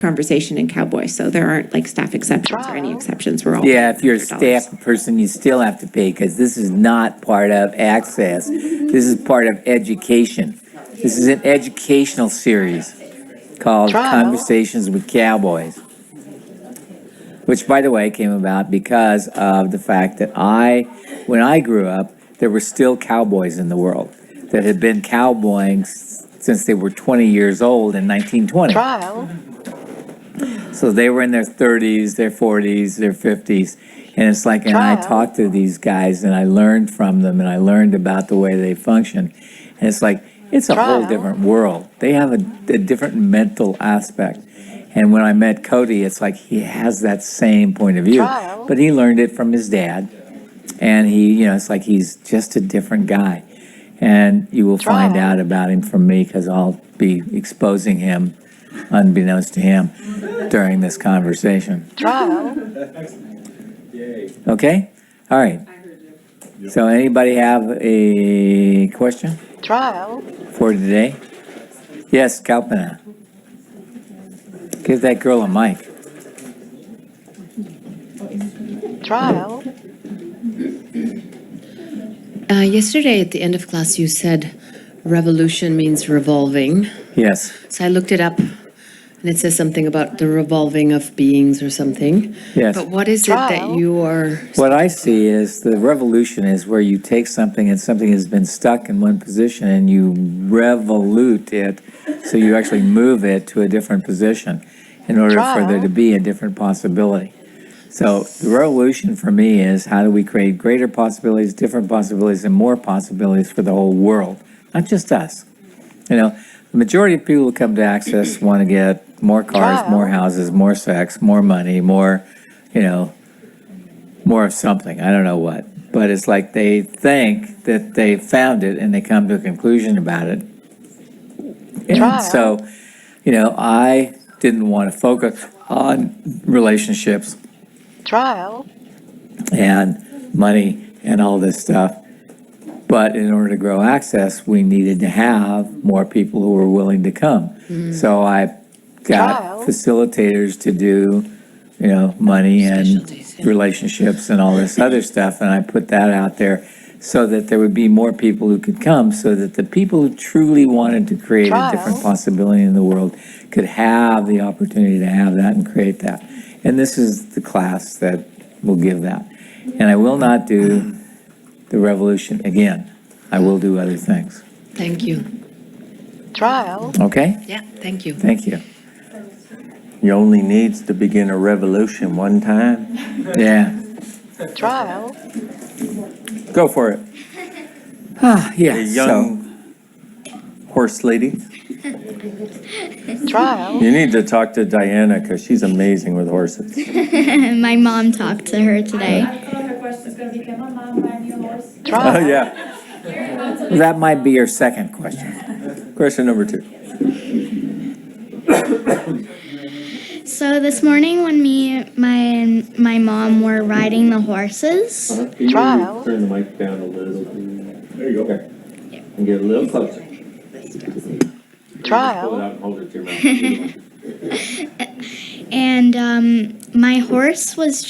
conversation in cowboy, so there aren't like staff exceptions or any exceptions. We're all Yeah, if you're a $100. staff person, you still have to pay because this is not part of access. This is part of education. This is an educational series called Conversations with Cowboys, which, by the way, came about because of the fact that when I grew up, there were still cowboys in the world that had been cowboying since they were 20 years old in 1920. So they were in their 30s, their 40s, their 50s. And it's like, and I talked to these guys and I learned from them and I learned about the way they function. And it's like, it's a whole different world. They have a different mental aspect. And when I met Cody, it's like he has that same point of view. But he learned it from his dad. And he, it's like he's just a different guy. And you will find out about him from me because I'll be exposing him, unbeknownst to him, during this conversation. Okay? All right. So anybody have a question for today? Yes, Kalpana. Give that girl a mic. Yesterday at the end of class, you said revolution means revolving. Yes. So I looked it up, and it says something about the revolving of beings or something. Yes. But what is it that you are... What I see is the revolution is where you take something and something has been stuck in one position and you revolute it, so you actually move it to a different position in order for there to be a different possibility. So the revolution for me is how do we create greater possibilities, different possibilities, and more possibilities for the whole world, not just us. The majority of people who come to Access want to get more cars, more houses, more sex, more money, more, more of something. I don't know what. But it's like they think that they found it and they come to a conclusion about it. And so, I didn't want to focus on relationships and money and all this stuff. But in order to grow Access, we needed to have more people who were willing to come. So I got facilitators to do, money and relationships and all this other stuff. And I put that out there so that there would be more people who could come, so that the people who truly wanted to create a different possibility in the world could have the opportunity to have that and create that. And this is the class that will give that. And I will not do the revolution again. I will do other things. Thank you. Okay? Yeah, thank you. Thank you. You only needs to begin a revolution one time. Yeah. Go for it. Yeah. A young horse lady. You need to talk to Diana because she's amazing with horses. My mom talked to her today. Oh, yeah. That might be your second question. Question number 2. So this morning when my mom were riding the horses, Turn the mic down a little. There you go. Okay. And get a little closer. Pull it out and hold it to your mouth. and my horse was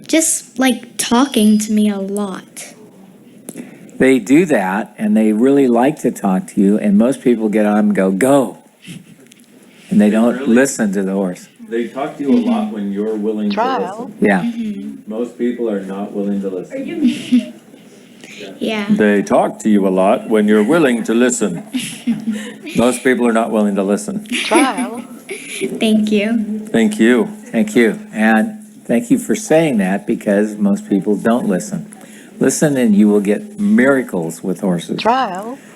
just like talking to me a lot. They do that, and they really like to talk to you, and most people get on and go. And they don't listen to the horse. They talk to you a lot when you're willing to listen. Yeah. Most people are not willing to listen. Yeah. They talk to you a lot when you're willing to listen. Most people are not willing to listen. Thank you. Thank you. Thank you. And thank you for saying that, because most people don't listen. Listen and you will get miracles with horses.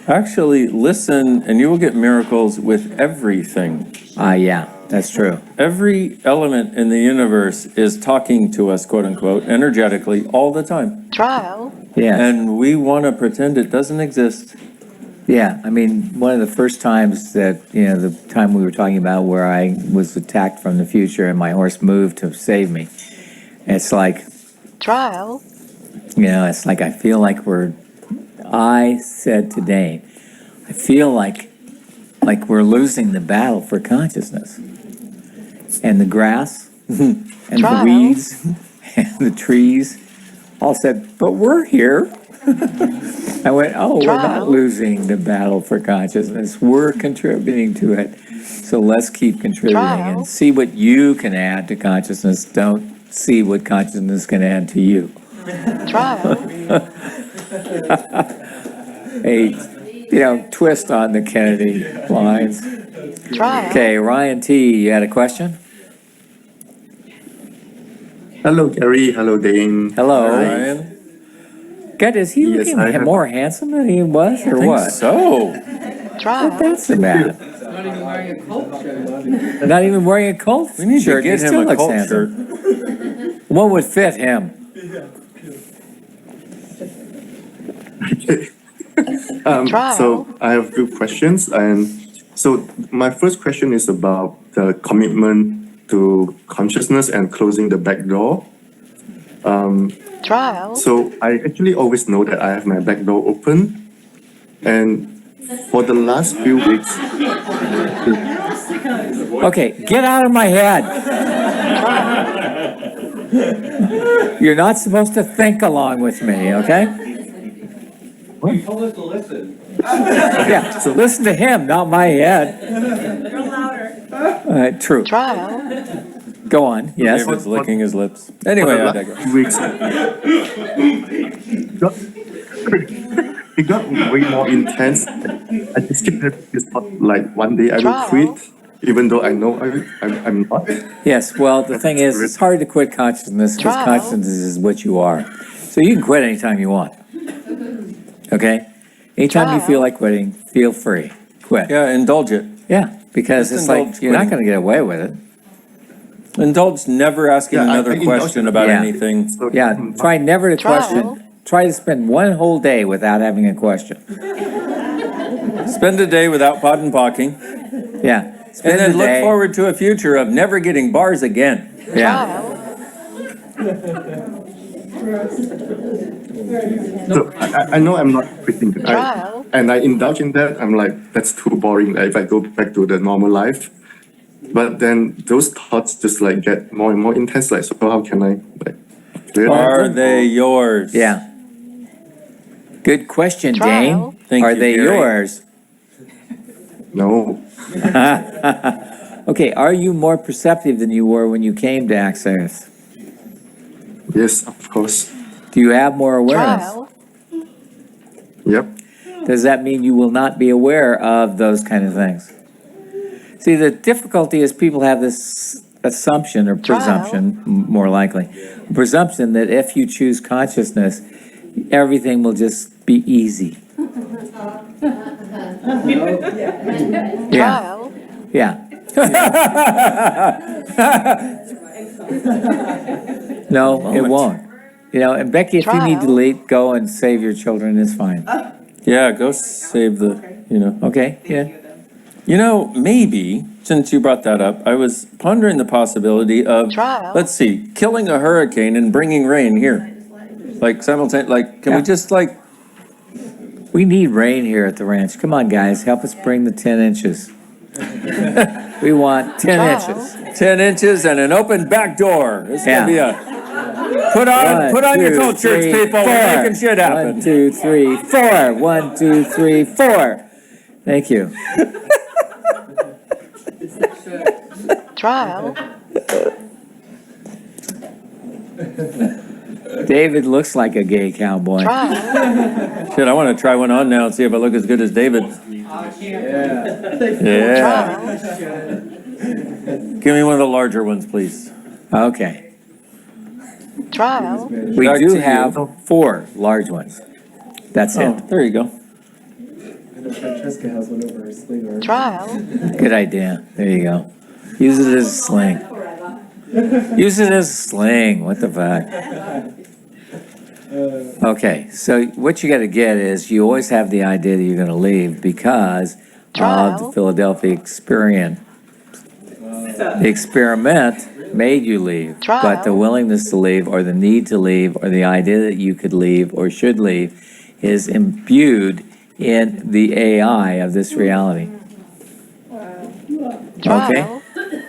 Actually, listen and you will get miracles with everything. Yeah, that's true. Every element in the universe is talking to us, quote unquote, energetically all the time. Yeah. And we want to pretend it doesn't exist. Yeah, I mean, one of the first times that, the time we were talking about where I was attacked from the future and my horse moved to save me, it's like, it's like I feel like I said today, I feel like we're losing the battle for consciousness. and the grass and the Trial. weeds and the trees all said, but we're here. I went, oh, we're not Trial. losing the battle for consciousness. We're contributing to it. So let's keep contributing Trial. and see what you can add to consciousness. Don't see what consciousness can add to you. Trial. A, twist on the Kennedy lines. Trial. Okay, Ryan T., you had a question? Hello, Gary. Hello, Dane. Hello. Ryan? God, is he Yes, looking I have- more handsome than he was, or I think what? so. Trial. That's the matter. Not even wearing a Colt We need to shirt. He get him still a looks Colt handsome. shirt. What would fit him? Trial. So I have a few questions, and so my first question is about the commitment to consciousness and closing the back door. Trial. So I actually always know that I have my back door open, and for the last few weeks, Okay, get out of my head. You're not supposed to think along with me, okay? What? told us to listen. Yeah, so listen to him, not my head. True. Trial. Go on, yes. David's licking his lips. for Anyway, the I last digress. few weeks, it got way more intense. I just keep having this thought, like one day I will Trial. quit, even though I know I'm not. Yes, well, the thing is, it's hard to quit consciousness because Trial. consciousness is what you are. So you can quit anytime you want. Okay? Anytime you Trial. feel like quitting, feel free. Quit. Yeah, indulge it. Yeah, because Just it's like, indulge you're not quitting. gonna get away with it. Indulge never asking Yeah, I another indulge question it. about Yeah. anything. So, Yeah, try never to Trial. question. Try to spend one whole day without having a question. Spend a day without pot and pocking, Yeah. and Spend then the look day- forward to a future of never getting bars again. Yeah. Trial. So I know I'm not quitting, Trial. and I indulge in that. I'm like, that's too boring. Like, if I go back to the normal life, but then those thoughts just like get more and more intense. Like, so how can I like clear Are them? they yours? Yeah. Good question, Trial. Dane. Thank Are you, they Gary. yours? No. Okay, are you more perceptive than you were when you came to Access? Yes, of course. Do you have more awareness? Trial. Yep. Does that mean you will not be aware of those kind of things? See, the difficulty is people have this assumption or presumption, more likely, presumption that if you choose consciousness, everything will just be easy. Yeah, Trial. yeah. No, it won't. And Becky, if you need to Trial. go and save your children, it's fine. Yeah, go save the, Okay, yeah. Maybe, since you brought that up, I was pondering the possibility of, Trial. let's see, killing a hurricane and bringing rain here. Like simultaneously, can we Yeah. just We need rain here at the ranch. Come on, guys, help us bring the 10 inches. We want 10 Trial. inches. 10 inches and an open back door? This is gonna be put on your One, coat two, shirts, three, people, four. we're making shit happen. 1, 2, 3, 4. 1, 2, 3, 4. Thank you. Trial. David looks like a gay cowboy. Trial. Shit, I wanna try one on now and see if I look as good as David. Yeah. Trial. Give me one of the larger ones, please. Okay. Trial. We Back do to you. have 4 large ones. That's Oh, it. there you go. Francesca has one over her sleeve. Trial. Good idea. There you go. Use it as a sling. Use it as a sling. What the fuck? Okay, so what you got to get is you always have the idea that you're going to leave because of the Trial. Philadelphia experience. The experiment made you leave, but the Trial. willingness to leave or the need to leave or the idea that you could leave or should leave is imbued in the AI of this reality. Okay? Trial.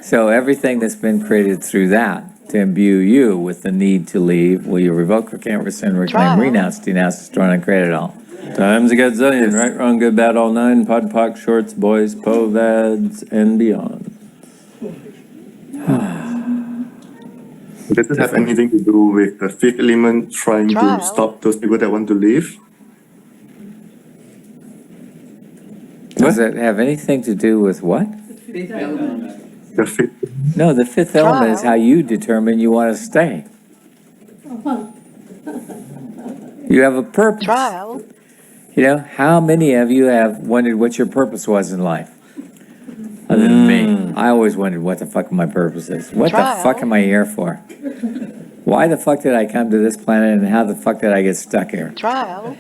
So everything that's been created through that to imbue you with the need to leave, will you revoke, recant, rescind, reclaim, Trial. renounce, denounce, destroy, and create it all? Times a gazillion, right, wrong, good, bad, all nine, pod, poc, shorts, boys, povads, and beyond. Does it have anything to do with the fifth element trying Trial. to stop those people that want to leave? Does it have anything to do with what? The fifth, No, the fifth element is Trial. how you determine you want to stay. You have a purpose. Trial. You know, how many of you have wondered what your purpose was in life? Other than me. I always wondered what the fuck my purpose is. What the Trial. fuck am I here for? Why the fuck did I come to this planet and how the fuck did I get stuck here? Trial.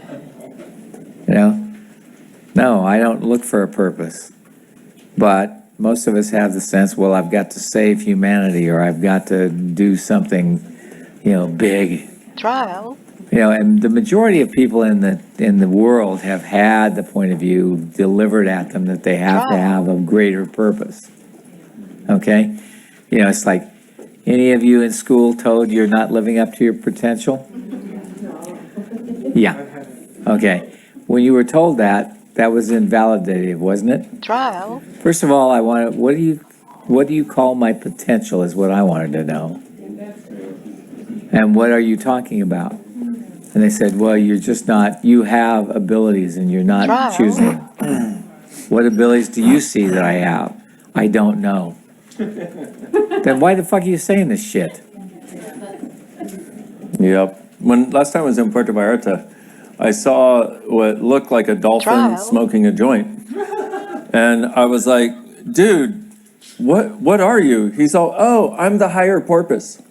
You know? No, I don't look for a purpose. But most of us have the sense, well, I've got to save humanity or I've got to do something, you know, big. Trial. You know, and the majority of people in the world have had the point of view delivered at them that they have to have a greater purpose. Okay? You know, it's like, any of you in school told you're not living up to your potential? Yeah. Okay. When you were told that, that was invalidative, wasn't it? Trial. First of all, what do you call my potential is what I wanted to know. And what are you talking about? And they said, well, you're just not, you have abilities and you're not Trial. choosing. What abilities do you see that I have? I don't know. Then why the fuck are you saying this shit? Yep. Last time I was in Puerto Vallarta, I saw what looked like a dolphin Trial. smoking a joint. And I was like, dude, what are you? He's all, oh, I'm the higher porpoise.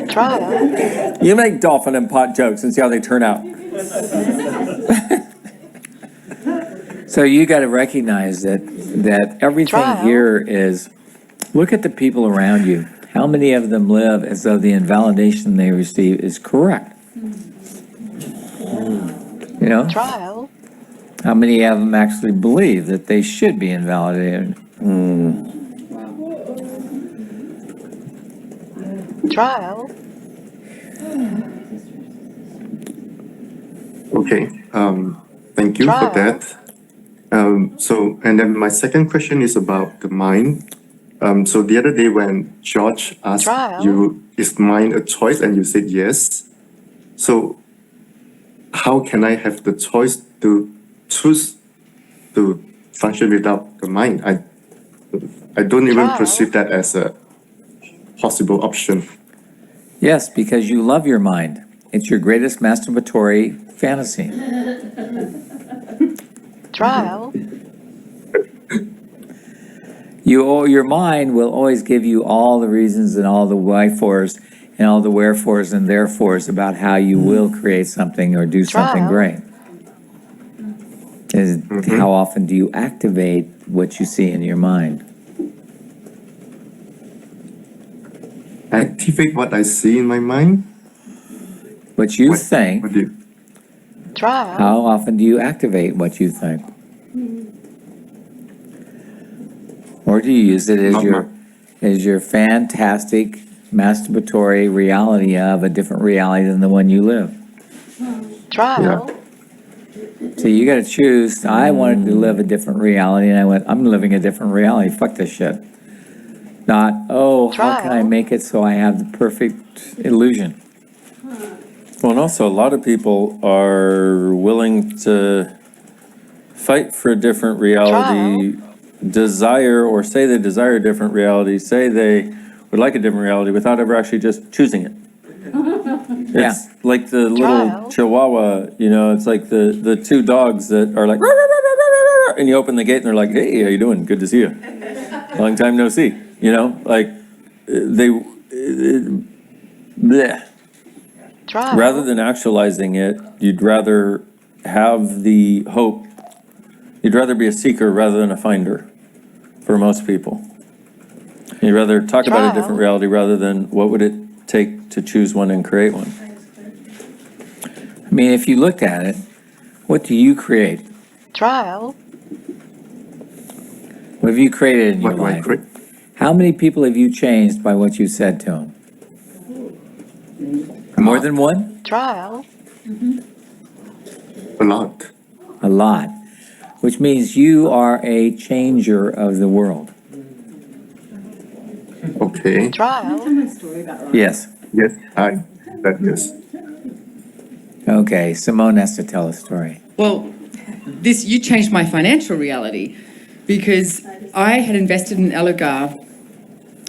Trial. You make dolphin and pot jokes and see how they turn out. So you got to recognize that everything Trial. here is, look at the people around you. How many of them live as though the invalidation they receive is correct? You know? Trial. How many of them actually believe that they should be invalidated? Trial. okay, thank you Trial. for that. So, and then my second question is about the mind. So the other day when George asked Trial. you, is mind a choice? And you said yes. So how can I have the choice to choose to function without the mind? I don't even Trial. perceive that as a possible option. Yes, because you love your mind. It's your greatest masturbatory fantasy. Trial. Your mind will always give you all the reasons and all the why-fors and all the wherefores and therefores about how you will create something or do something Trial. great. How often do you activate what you see in your mind? Activate what I see in my mind? What you What think, do you? Trial. how often do you activate what you think? Or do you use it as Not your fantastic masturbatory reality of a different reality than the one you live? Trial. So you gotta choose. I wanted to live a different reality and I went, I'm living a different reality, fuck this shit. Not, oh, how can I Trial. make it so I have the perfect illusion? Well, and also a lot of people are willing to fight for a different reality, desire or say they desire a different reality, say they would like a different reality without ever actually just choosing it. It's like the little Trial. chihuahua, you know, it's like the two dogs that are like, "Rah, rah, rah, rah, rah, rah," and you open the gate and they're like, hey, how you doing? Good to see you. Long time no see, you know, like bleh. Trial. Rather than actualizing it, you'd rather have the hope, you'd rather be a seeker rather than a finder for most people. You'd rather talk about a Trial. different reality rather than what would it take to choose one and create one. I mean, if you looked at it, what do you create? Trial. What have you created in your What do I life? create? How many people have you changed by what you said to them? More than one? Trial. A lot. A lot. Which means you are a changer of the world. Okay. Trial. Yes. Yes, yes. Okay, Simone has to tell a story. Well, you changed my financial reality because I had invested in Elogar.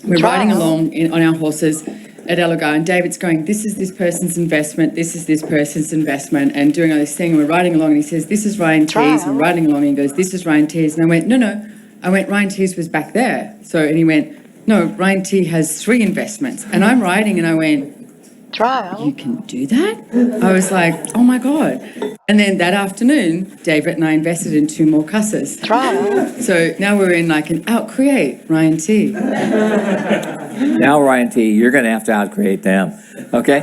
We're riding along on our horses at Elogar, and David's going, this is this person's investment, this is this person's investment, and doing all this thing. And we're riding along, and he says, this is Ryan T's. And we're riding along, and he goes, this is Ryan T's. And I went, no. I went, Ryan T's was back there. And he went, no, Ryan T has 3 investments. And I'm riding, and I went, Trial. you can do that? I was like, oh my God. And then that afternoon, David and I invested in 2 more cusses. Trial. So now we're in like an outcreate Ryan T. Now, Ryan T., you're going to have to outcreate them, okay?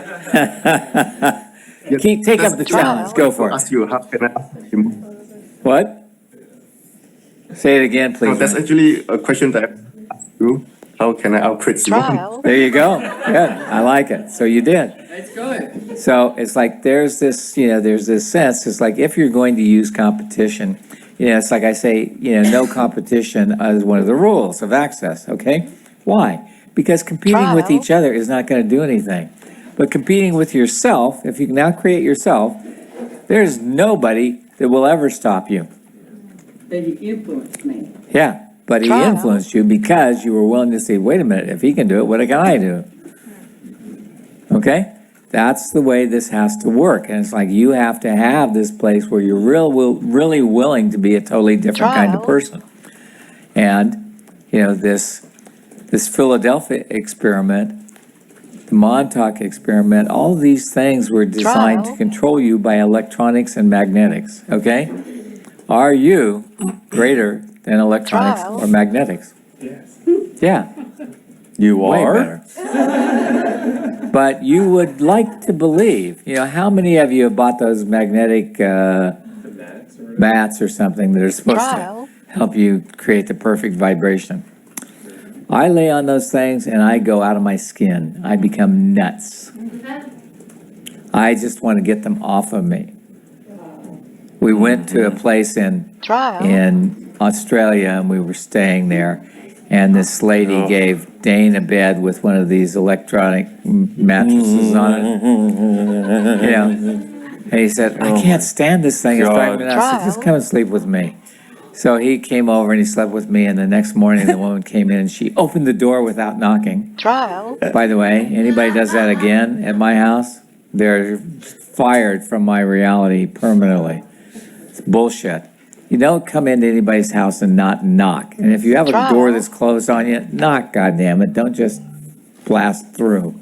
Take up the challenge. Go for Ask it. you, how can I ask him? What? Say it again, No, please. that's actually a question that I asked you. How can I outcreate Simone? Trial. There you go. Good. I like it. So you did. Let's go. So it's like there's this sense. It's like if you're going to use competition, it's like I say, no competition is one of the rules of access, okay? Why? Because competing with each other is not going to do anything. But competing with yourself, if you can now create yourself, there's nobody that will ever stop you. But he influenced me. Yeah, but he influenced you because you were willing to say, wait a minute, if he can do it, what can I do? Okay? That's the way this has to work. And it's like you have to have this place where you're really willing to be a totally different kind of person. And, this Philadelphia experiment, the Montauk experiment, all these things were designed to control you by electronics and magnetics, okay? Are you greater than electronics or magnetics? Yes. Yeah. You Way are? better. But you would like to believe, how many of you have bought those magnetic bats or something that are supposed to help you create the perfect vibration? I lay on those things and I go out of my skin. I become nuts. I just want to get them off of me. We went to a place in Australia and we were staying there. And this lady gave Dane a bed with one of these electronic mattresses on it. And he said, I can't stand this thing. It's driving me nuts. I said, just come and sleep with me. So he came over and he slept with me. And the next morning, the woman came in and she opened the door without knocking. By the way, anybody does that again at my house, they're fired from my reality permanently. It's bullshit. You don't come into anybody's house and not knock. And if you have a door that's closed on you, knock, goddammit. Don't just blast through.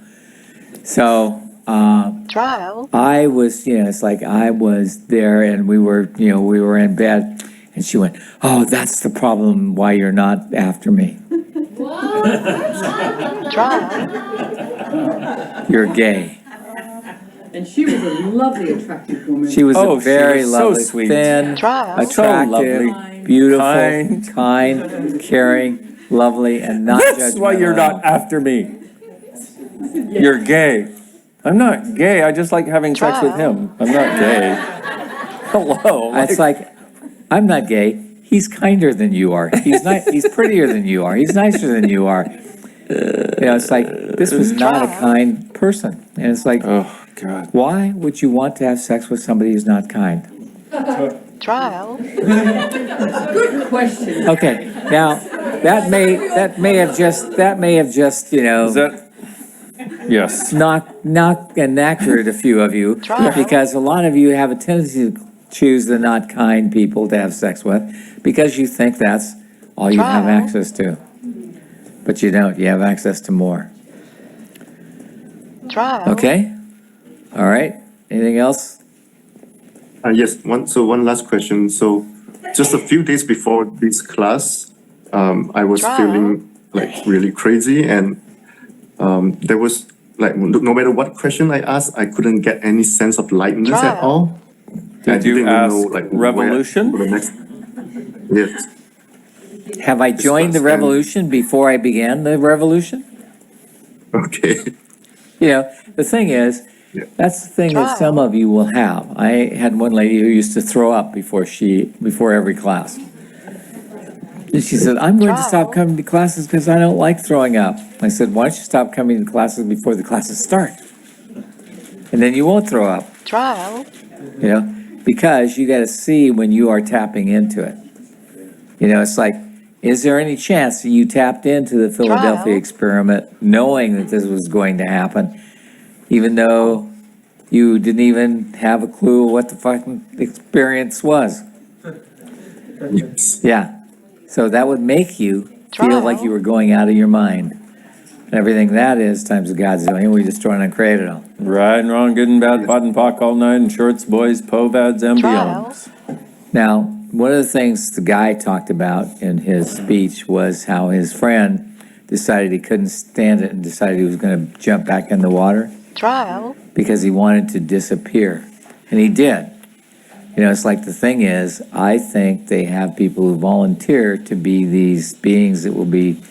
So I was, it's like I was there and we were in bed and she went, oh, that's the problem why you're not after me. You're gay. And she was a lovely, attractive woman. She was Oh, a very she was so lovely, sweet. thin, So attractive, lovely. beautiful, kind, caring, lovely, and not judgmental. That's why you're not after me. You're gay. I'm not gay. I just like having sex with him. I'm not gay. Hello. It's like, I'm not gay. He's kinder than you are. He's prettier than you are. He's nicer than you are. It's like, this was not a kind person. And it's like, oh, God. Why would you want to have sex with somebody who's not kind? Good question. Okay, now, that may have just, Is that? Yes. knocked and knackered a few of you, because a lot of you have a tendency to choose the not kind people to have sex with, because you think that's all you have access to. But you don't, you have access to more. Okay? All right, anything else? Yes, one last question. So just a few days before this class, I was feeling like really crazy, and there was like, no matter what question I asked, I couldn't get any sense of lightness at all. Did you ask revolution? Yes. Have I joined the discuss and- revolution before I began the revolution? Okay. You know, the thing is, Yeah. that's the thing that some of you will have. I had one lady who used to throw up before every class. And she said, I'm going to stop coming to classes because I don't like throwing up. I said, why don't you stop coming to classes before the classes start? And then you won't throw up, Trial. you know, because you got to see when you are tapping into it. You know, it's like, is there any chance that you tapped into the Philadelphia Trial. experiment knowing that this was going to happen, even though you didn't even have a clue what the fucking experience was? Yes. Yeah. So that would make you feel Trial. like you were going out of your mind. And everything that is times a godzillion, we destroyed and created all. Right and wrong, good and bad, pot and pock, all night, and shorts, boys, povads, and Trial. beyonds. Now, one of the things the guy talked about in his speech was how his friend decided he couldn't stand it and decided he was going to jump back in the water Trial. because he wanted to disappear. And he did. You know, it's like the thing is, I think they have people who volunteer to be these beings that will be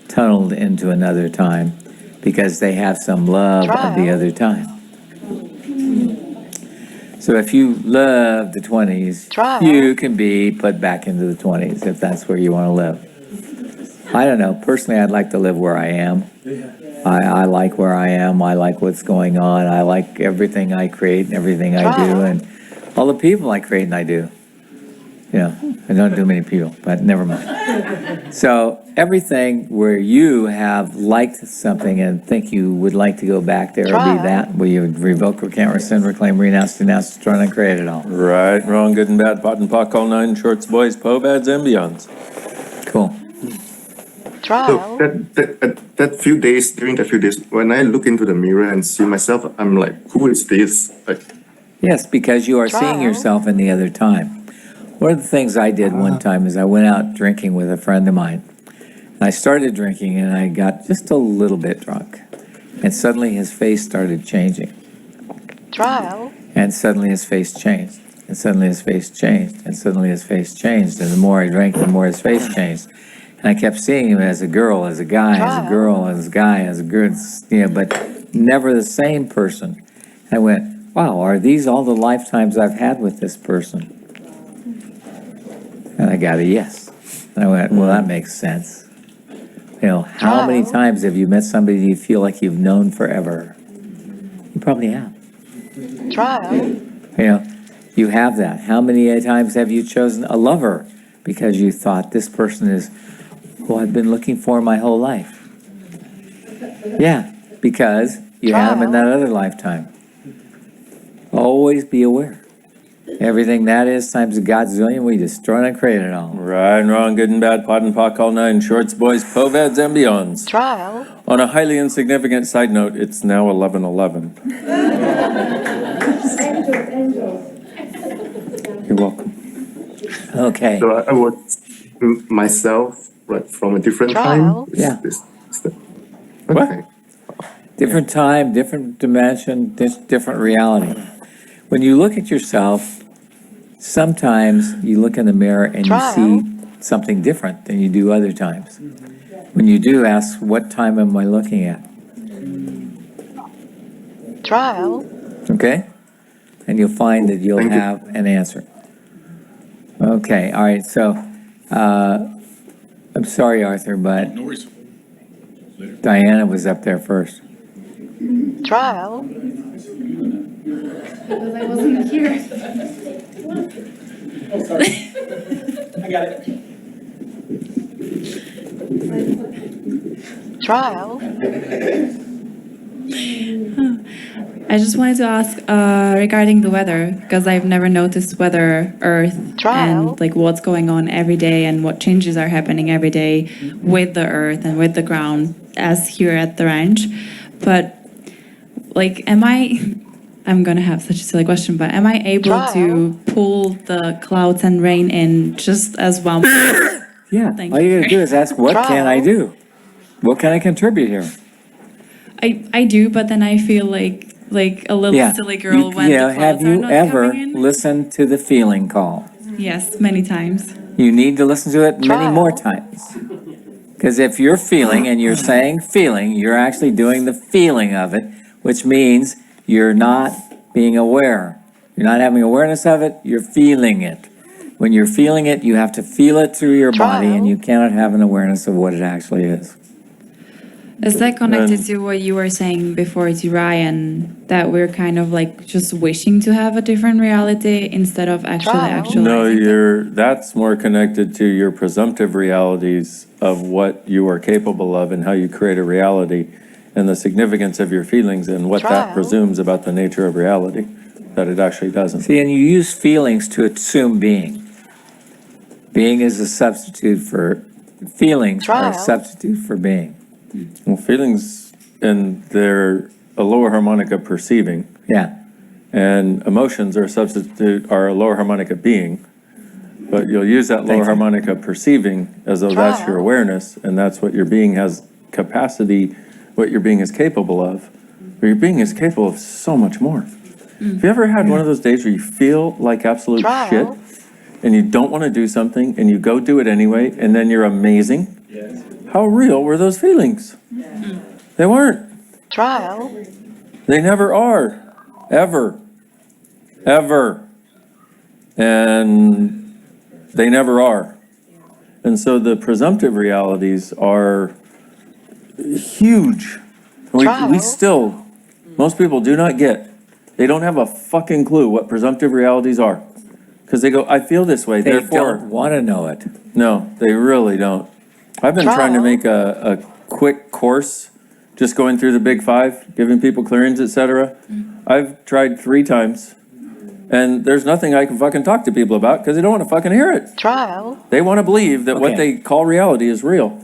tunneled into another time because they have some love of the other time. So if you love the 20s, Trial. you can be put back into the 20s if that's where you want to live. I don't know. Personally, I'd like to live where I am. I like where I am. I like what's going on. I like everything I create and everything I do and all the people I create and I do. You know, I don't do many people, but never mind. So everything where you have liked something and think you would like to go back there or be that, where you revoke, recant, rescind, reclaim, renounce, denounce, destroy, and create it all. Right and wrong, good and bad, pot and pock, all nine, shorts, boys, povads, and beyonds. Cool. So Trial. that few days, during that few days, when I look into the mirror and see myself, I'm like, who is this? Like, Yes, because you are seeing yourself in the other time. One of the things I did one time is I went out drinking with a friend of mine. I started drinking and I got just a little bit drunk. And suddenly his face started changing. Trial. And suddenly his face changed. And suddenly his face changed. And suddenly his face changed. And the more I drank, the more his face changed. And I kept seeing him as a girl, as a guy, as a girl, as a guy, as a girl, you know, but never the same person. I went, wow, are these all the lifetimes I've had with this person? And I got a yes. And I went, well, that makes sense. You know, how many times have you met somebody you feel like you've known forever? You probably have. Trial. You know, you have that. How many times have you chosen a lover because you thought this person is who I've been looking for my whole life? Yeah, because you had them in that other lifetime. Always be aware. Everything that is times a godzillion, we destroy and create it all. Right and wrong, good and bad, pot and pock, all nine, shorts, boys, povads, and beyonds. Trial. On a highly insignificant side note, it's now 11:11. You're welcome. Okay. so I was myself, right, from a different Trial. time. Yeah. What? Okay. Different time, different dimension, different reality. When you look at yourself, sometimes you look in the mirror and you see something different than you do other times. When you do, ask, what time am I looking at? Trial. Okay? And you'll find that you'll Thank you. have an answer. Okay, all right, so, I'm sorry, Arthur, but Diana was up there first. Trial. Because I wasn't here. I got it. Trial. I just wanted to ask regarding the weather, because I've never noticed weather, Earth, Trial. and like what's going on every day and what changes are happening every day with the Earth and with the ground as here at the ranch. But like, I'm gonna have such a silly question, but am I able to pull the clouds and rain in just as well? Yeah, Thank all you you. gotta do is ask, what can I do? What can I contribute here? I do, but then I feel like a little Yeah. silly girl when You know, the have clouds are you not ever coming in. listened to the feeling call? Yes, many times. You need to listen to it many Trial. more times. Because if you're feeling and you're saying feeling, you're actually doing the feeling of it, which means you're not being aware. You're not having awareness of it, you're feeling it. When you're feeling it, you have to feel it through your body, and you cannot have an awareness of what it actually is. Is that connected And- to what you were saying before to Ryan, that we're kind of like just wishing to have a different reality instead of actually Trial. actualizing No, that's more connected to your presumptive realities of what you are capable of and how you create a reality and the significance of your feelings and what that Trial. presumes about the nature of reality, that it actually doesn't. See, and you use feelings to assume being. Being is a substitute for, feelings are a Trial. substitute for being. Well, feelings, and they're a lower harmonic of perceiving, Yeah, and emotions are a lower harmonic of being. But you'll use that Thank lower you. harmonic of perceiving as though that's your Trial. awareness, and that's what your being has capacity, what your being is capable of. But your being is capable of so much more. Have you ever had one of those days where you feel like absolute Trial. shit, and you don't want to do something, and you go do it anyway, and then you're amazing? How real were those feelings? They weren't. Trial. They never are. Ever. Ever. And they never are. And so the presumptive realities are huge. We Trial. still, most people do not get, they don't have a fucking clue what presumptive realities are. Because they go, I feel this way, they therefore. don't want to know it. No, they really don't. I've been trying to Trial. make a quick course, just going through the big five, giving people clearings, etc. I've tried 3 times, and there's nothing I can fucking talk to people about because they don't want to fucking hear it. Trial. They want to believe that what Okay. they call reality is real.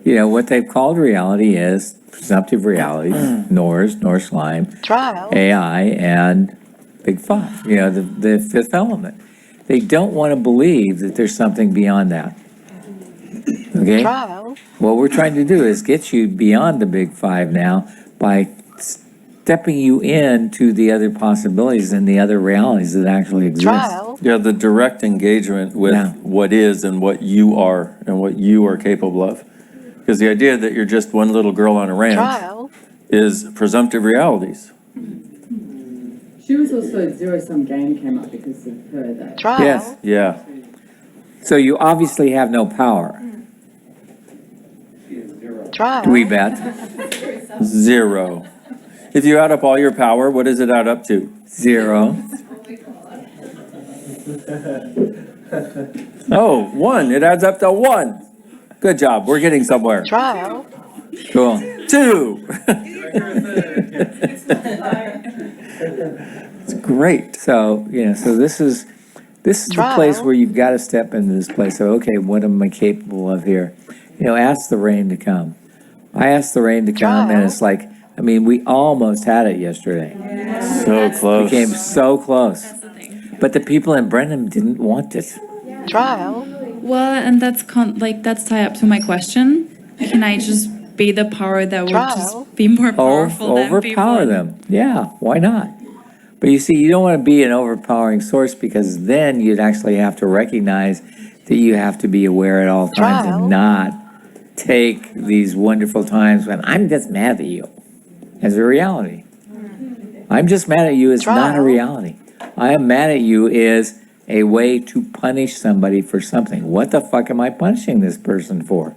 You know, what they've called reality is presumptive reality, Norse slime, Trial. AI, and Big Five, you know, the fifth element. They don't want to believe that there's something beyond that. Okay? Trial. What we're trying to do is get you beyond the Big Five now by stepping you into the other possibilities and the other realities that actually exist. Trial. Yeah, the direct engagement with Yeah. what is and what you are and what you are capable of. Because the idea that you're just one little girl on a ranch Trial. is presumptive realities. She was also zero-sum game came up because of her that. Trial. Yes. Yeah. So you obviously have no power. Trial. Do we bet? 0. If you add up all your power, what does it add up to? 0. Oh, 1. It adds up to 1. Good job. We're getting somewhere. Trial. Cool. 2. It's great. So, you know, so this is the Trial. place where you've got to step into this place of, okay, what am I capable of here? You know, ask the rain to come. I asked the rain to come, and Trial. it's like, I mean, we almost had it yesterday. So close. We came so close. But the people in Brenham didn't want it. Trial. Well, and that's that's tied up to my question. Can I just be the power that would Trial. just be more powerful than people? Overpower them. Yeah, why not? But you see, you don't want to be an overpowering source, because then you'd actually have to recognize that you have to be aware at all times Trial. and not take these wonderful times when I'm just mad at you as a reality. I'm just mad at you is not a Trial. reality. I am mad at you is a way to punish somebody for something. What the fuck am I punishing this person for?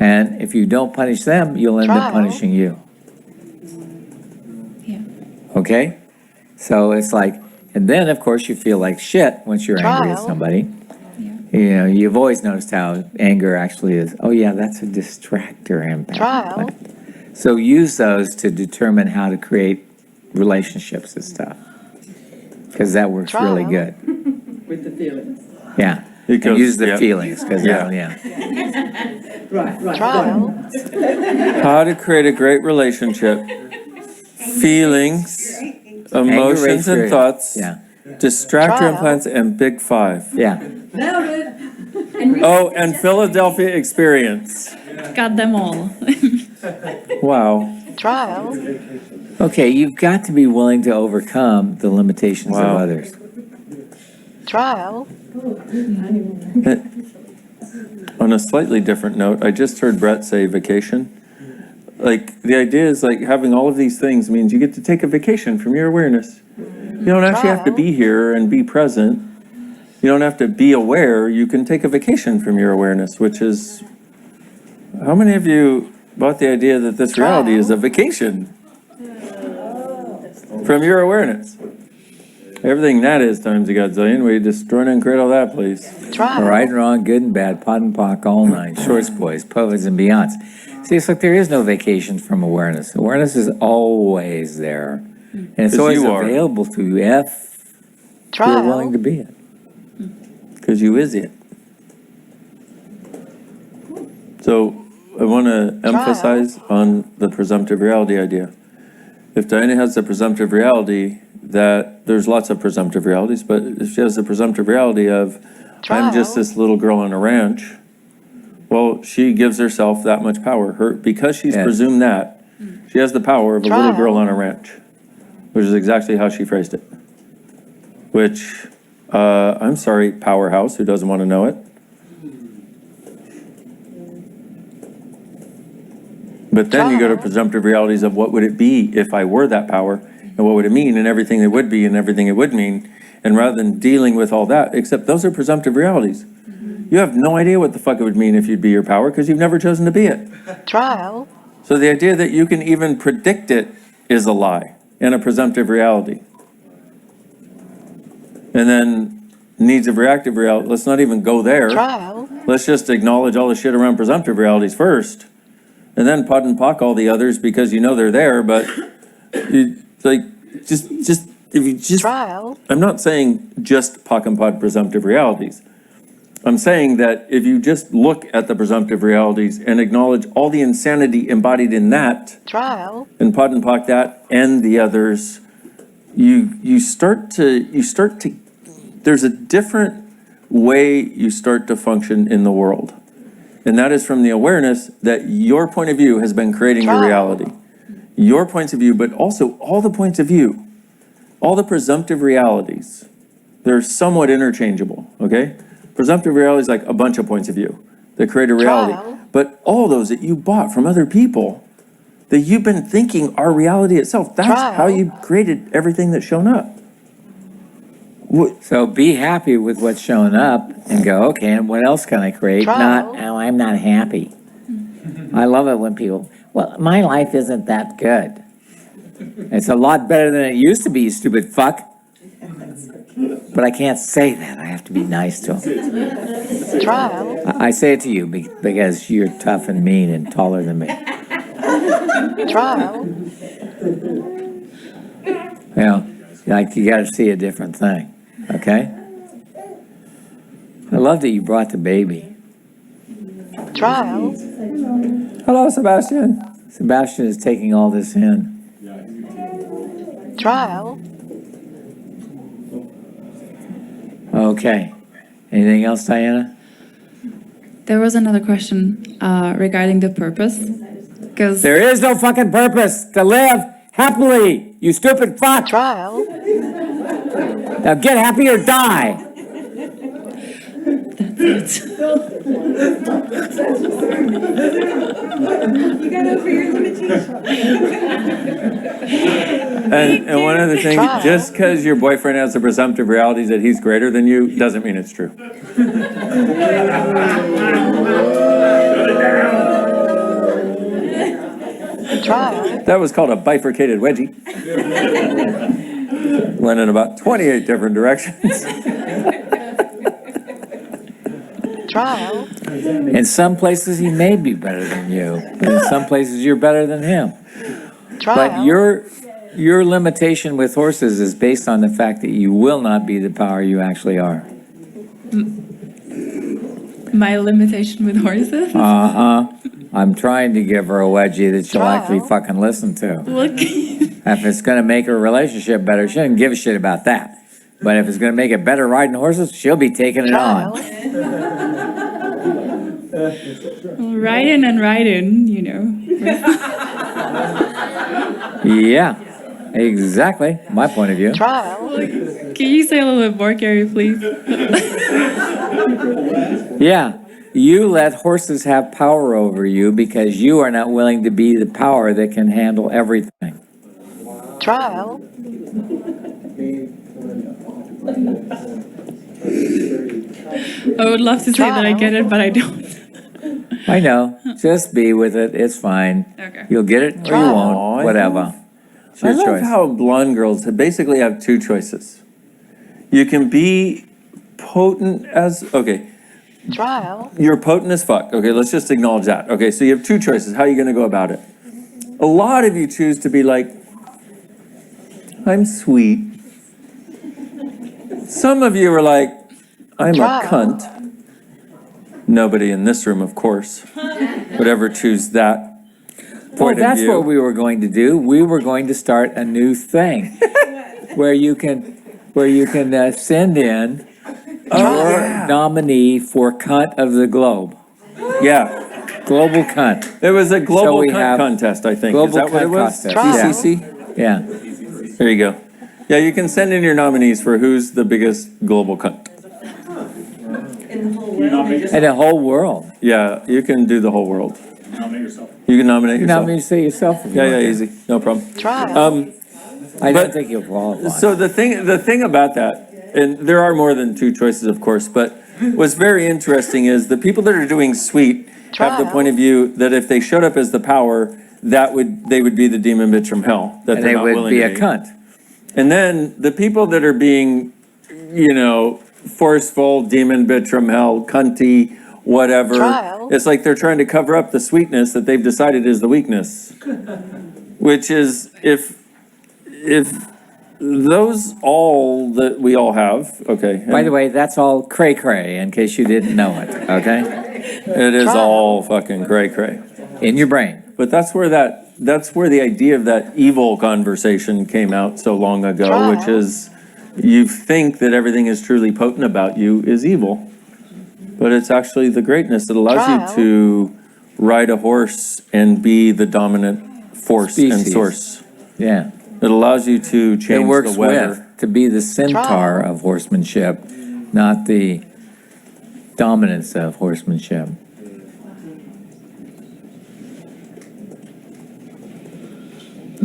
And if you don't punish them, you'll end up Trial. punishing you. Yeah. Okay? So it's like, and then of course you feel like shit once you're angry at Trial. somebody. You know, you've always noticed how anger actually is, oh yeah, that's a distractor impact. Trial. So use those to determine how to create relationships and stuff. Because that works really Trial. good. With the feelings. Yeah. It And goes- use the yeah. feelings, because Yeah. yeah. Right. Trial. How to create a great relationship. Feelings, emotions and rates, thoughts, Yeah, distractor Trial. implants, and Big Five. yeah. Oh, and Philadelphia experience. Got them all. Wow. Trial. Okay, you've got to be willing to overcome the limitations of Wow. others. Trial. On a slightly different note, I just heard Brett say vacation. Like, the idea is like having all of these things means you get to take a vacation from your awareness. You don't actually have to be here and be present. You don't have to be aware. You can take a vacation from your awareness, which is, how many of you bought the idea that this reality is a vacation from your awareness? Everything that is times a godzillion. We destroy and create all that, please. Right and wrong, good and bad, pot and pock, all nine, shorts, boys, povers, and beyonds. See, it's like there is no vacation from awareness. Awareness is always there. And it's 'Cause always you are. available to you if you're willing to be it. Because you is it. So I want to emphasize on the presumptive reality idea. If Diana has the presumptive reality that there's lots of presumptive realities, but if she has the presumptive reality of I'm just this little girl on a ranch, well, she gives herself that much power. Because she's presumed that, she has the power of a little girl on a ranch, which is exactly how she phrased it. Which, I'm sorry, powerhouse, who doesn't want to know it? But then you go to presumptive realities of what would it be if I were that power, and what would it mean, and everything it would be, and everything it would mean. And rather than dealing with all that, except those are presumptive realities. You have no idea what the fuck it would mean if you'd be your power, because you've never chosen to be it. So the idea that you can even predict it is a lie and a presumptive reality. And then needs of reactive reality, let's not even go there. Let's just acknowledge all the shit around presumptive realities first. And then pot and pock all the others because you know they're there, but you, like, just if you just, I'm not saying just pock and pot presumptive realities. I'm saying that if you just look at the presumptive realities and acknowledge all the insanity embodied in that, and pot and pock that and the others, you start to, there's a different way you start to function in the world. And that is from the awareness that your point of view has been creating your reality. Your points of view, but also all the points of view, all the presumptive realities, they're somewhat interchangeable, okay? Presumptive reality is like a bunch of points of view that create a reality. But all those that you bought from other people, that you've been thinking are reality itself, that's how you created everything that's shown up. So be happy with what's showing up and go, okay, and what else can I create? Not, oh, I'm not happy. I love it when people, well, my life isn't that good. It's a lot better than it used to be, you stupid fuck. But I can't say that. I have to be nice to them. I say it to you because you're tough and mean and taller than me. Yeah, like you got to see a different thing. Okay? I love that you brought the baby. Hello, Sebastian. Sebastian is taking all this in. Okay. Anything else, Diana? There was another question regarding the purpose. Because there is no fucking purpose to live happily, you stupid fuck. Now get happy or die. That's it. You got over your limitation. And one other thing, just because your boyfriend has the presumptive realities that he's greater than you, doesn't mean it's true. That was called a bifurcated wedgie. Went in about 28 different directions. In some places he may be better than you, but in some places you're better than him. But your limitation with horses is based on the fact that you will not be the power you actually are. My limitation with horses? I'm trying to give her a wedgie that she'll actually fucking listen to. Look. If it's going to make her relationship better, she doesn't give a shit about that. But if it's going to make it better riding horses, she'll be taking it on. Riding and riding, you know. Yeah. Exactly, my point of view. Trial. Can you say a little bit more, Gary, please? Yeah, you let horses have power over you because you are not willing to be the power that can handle everything. Trial. I would love to say that I get it, but I don't. I know, just be with it, it's fine. Okay. You'll get it or you Aw, won't, I whatever. It's I your love choice. how blonde girls basically have two choices. You can be potent as, okay, Trial. you're potent as fuck. Okay, let's just acknowledge that. Okay, so you have two choices. How are you going to go about it? A lot of you choose to be like, I'm sweet. Some of you are like, I'm a cunt. Nobody in this room, of course, would ever choose that Well, point of that's view. what we were going to do. We were going to start a new thing where you can send in your nominee for cunt of the globe, Yeah, global cunt. it was a global we cunt have contest, I think. global Is that what cunt it was? contest, yeah. GCC? Yeah, There you go. Yeah, you can send in your nominees for who's the biggest global cunt. and the whole world. Yeah, you can do the whole world. Nominate yourself. You can nominate You yourself. nominate say yourself if you Yeah, want yeah, to. easy, no problem. Trial. I but- don't think you'll qualify. So the thing about that, and there are more than two choices, of course, but what's very interesting is the people that are doing sweet have the Trial. point of view that if they showed up as the power, they would be the demon bitch from hell. That and they're they not would willing be to a cunt. And then the people that are being, forceful, demon bitch from hell, cunty, whatever. Trial. It's like they're trying to cover up the sweetness that they've decided is the weakness. Which is, if those all that we all have, okay. By the way, that's all cray cray in case you didn't know it, okay? It is all fucking cray cray. In your brain. But that's where the idea of that evil conversation came out so long ago, which is you think that everything is truly potent about you is evil. But it's actually the greatness that allows you to ride a horse and be the dominant force and Species. source. Yeah. It allows you to change It works the weather. with, to be the centaur of horsemanship, not the dominance of horsemanship.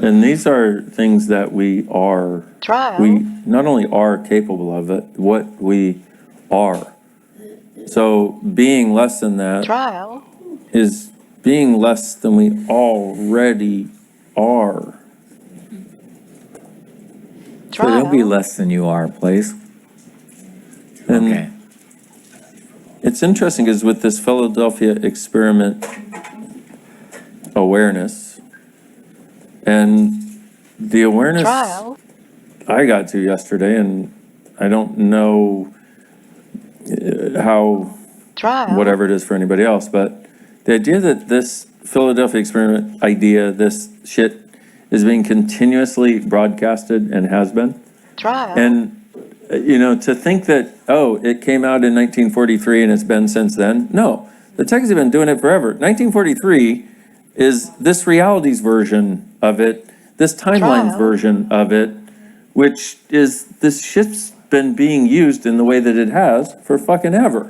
And these are things that we are, Trial. we not only are capable of it, what we are. So being less than that Trial. is being less than we already are. So don't be Trial. less than you are, please. And Okay. it's interesting because with this Philadelphia experiment awareness and the awareness Trial. I got to yesterday, and I don't know how, Trial. whatever it is for anybody else, but the idea that this Philadelphia experiment idea, this shit is being continuously broadcasted and has been. Trial. And, to think that, it came out in 1943 and it's been since then. No, the Techies have been doing it forever. 1943 is this reality's version of it, this timeline's Trial. version of it, which is, this shit's been being used in the way that it has for fucking ever.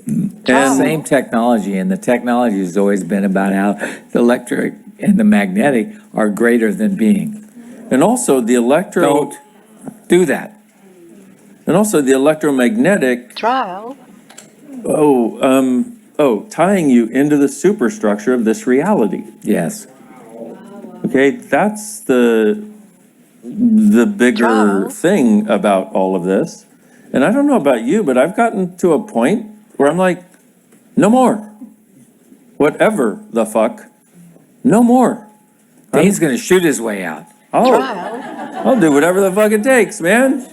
And same technology, and the technology has always been about how the electric and the magnetic are greater than being. And also the Don't do that. and also the electromagnetic, Trial. tying you into the superstructure of this reality. Yes. Okay, that's the bigger Trial. thing about all of this. And I don't know about you, but I've gotten to a point where I'm like, no more. Whatever the fuck, no more. Dane's gonna shoot his way out. I'll do whatever the fuck it takes, man.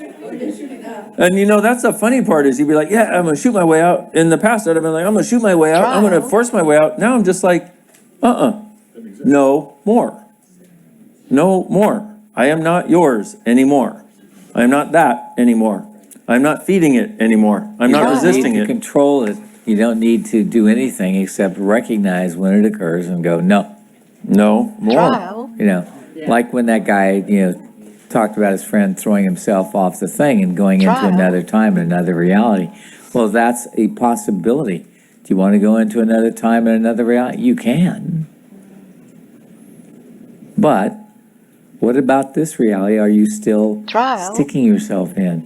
And that's the funny part is you'd be like, yeah, I'm gonna shoot my way out. In the past, I'd have been like, I'm gonna shoot my way out. I'm gonna force my way out. Now I'm just like, no more. No more. I am not yours anymore. I am not that anymore. I'm not feeding it anymore. I'm not resisting You it. don't need to control it. You don't need to do anything except recognize when it occurs and go, no. No more. Trial. Like when that guy, talked about his friend throwing himself off the thing and going into Trial. another time and another reality. Well, that's a possibility. Do you want to go into another time and another reality? You can. But what about this reality are you still Trial. sticking yourself in?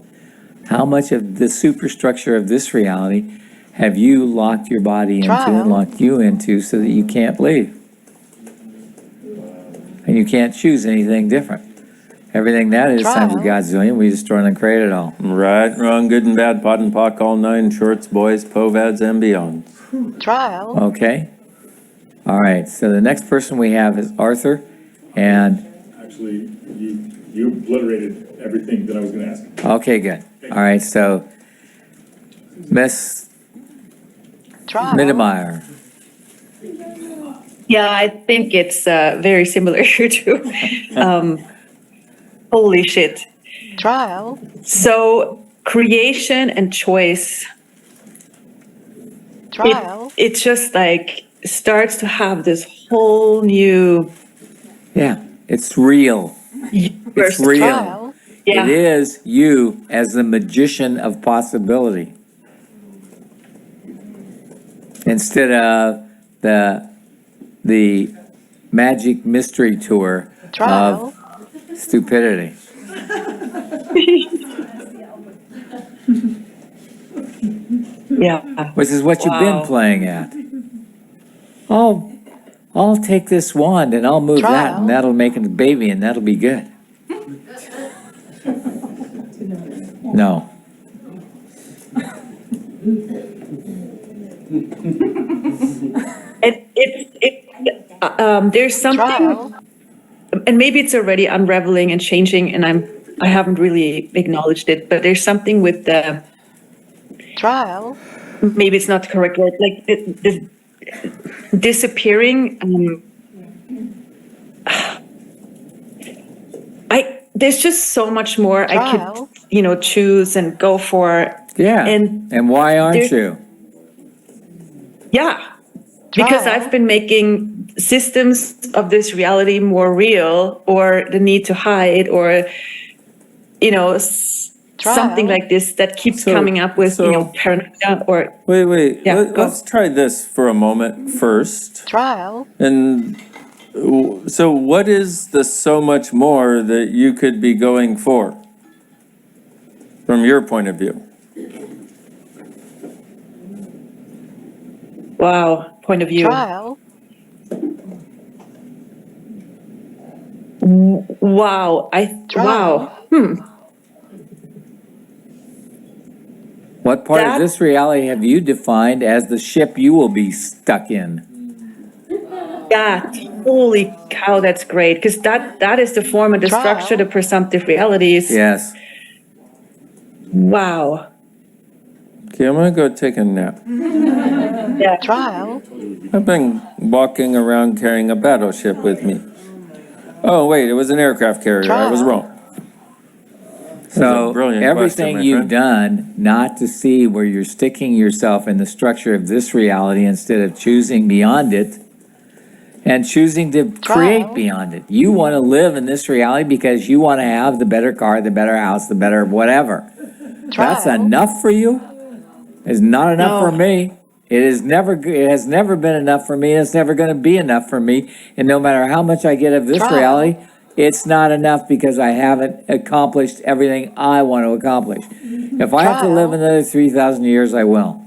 How much of the superstructure of this reality have you locked your body into Trial. and locked you into so that you can't leave? And you can't choose anything different. Everything that is times a Trial. godzillion, we destroy and create it all. Right, wrong, good and bad, pot and pock, all nine shorts, boys, povads, and beyond. Trial. Okay? All right, so the next person we have is Arthur, and, Actually, you obliterated everything that I was gonna ask. okay, good. All right, so Miss Trial. Mittermeier. Yeah, I think it's very similar to holy shit. Trial. So creation and choice, Trial. it just like starts to have this whole new Yeah, it's real. It's universe. real. Trial. Yeah. It is you as the magician of possibility. Instead of the magic mystery tour Trial. of stupidity. Yeah. Which is what you've been Wow. playing at. I'll take this wand and I'll move that Trial. and that'll make a baby and that'll be good. No. There's something, Trial. and maybe it's already unraveling and changing, and I haven't really acknowledged it, but there's something with the, Trial. maybe it's not the correct word, like the disappearing. There's just so much more I Trial. could, choose and go for. Yeah. And And why aren't there- you? Yeah, because Trial. I've been making systems of this reality more real, or the need to hide, or something Trial. like this that keeps So- coming up with so- paranoia or Wait, Yeah, go. let's try this for a moment first. Trial. And so what is the so much more that you could be going for? From your point of view? point of view. Trial. Wow, Trial. What part of That- this reality have you defined as the ship you will be stuck in? that, holy cow, that's great, because that is the form and the Trial. structure, the presumptive realities. Yes. Wow. Okay, I'm gonna go take a nap. Yeah. Trial. I've been walking around carrying a battleship with me. Oh, wait, it was an aircraft carrier. I was Trial. wrong. So brilliant everything question, my you've friend. done not to see where you're sticking yourself in the structure of this reality instead of choosing beyond it and choosing to create Trial. beyond it. You want to live in this reality because you want to have the better car, the better house, the better whatever. That's Trial. enough for you? It's not enough No. for me. It has never been enough for me. It's never going to be enough for me. And no matter how much I get of this Trial. reality, it's not enough because I haven't accomplished everything I want to accomplish. If I have to Trial. live another 3,000 years, I will.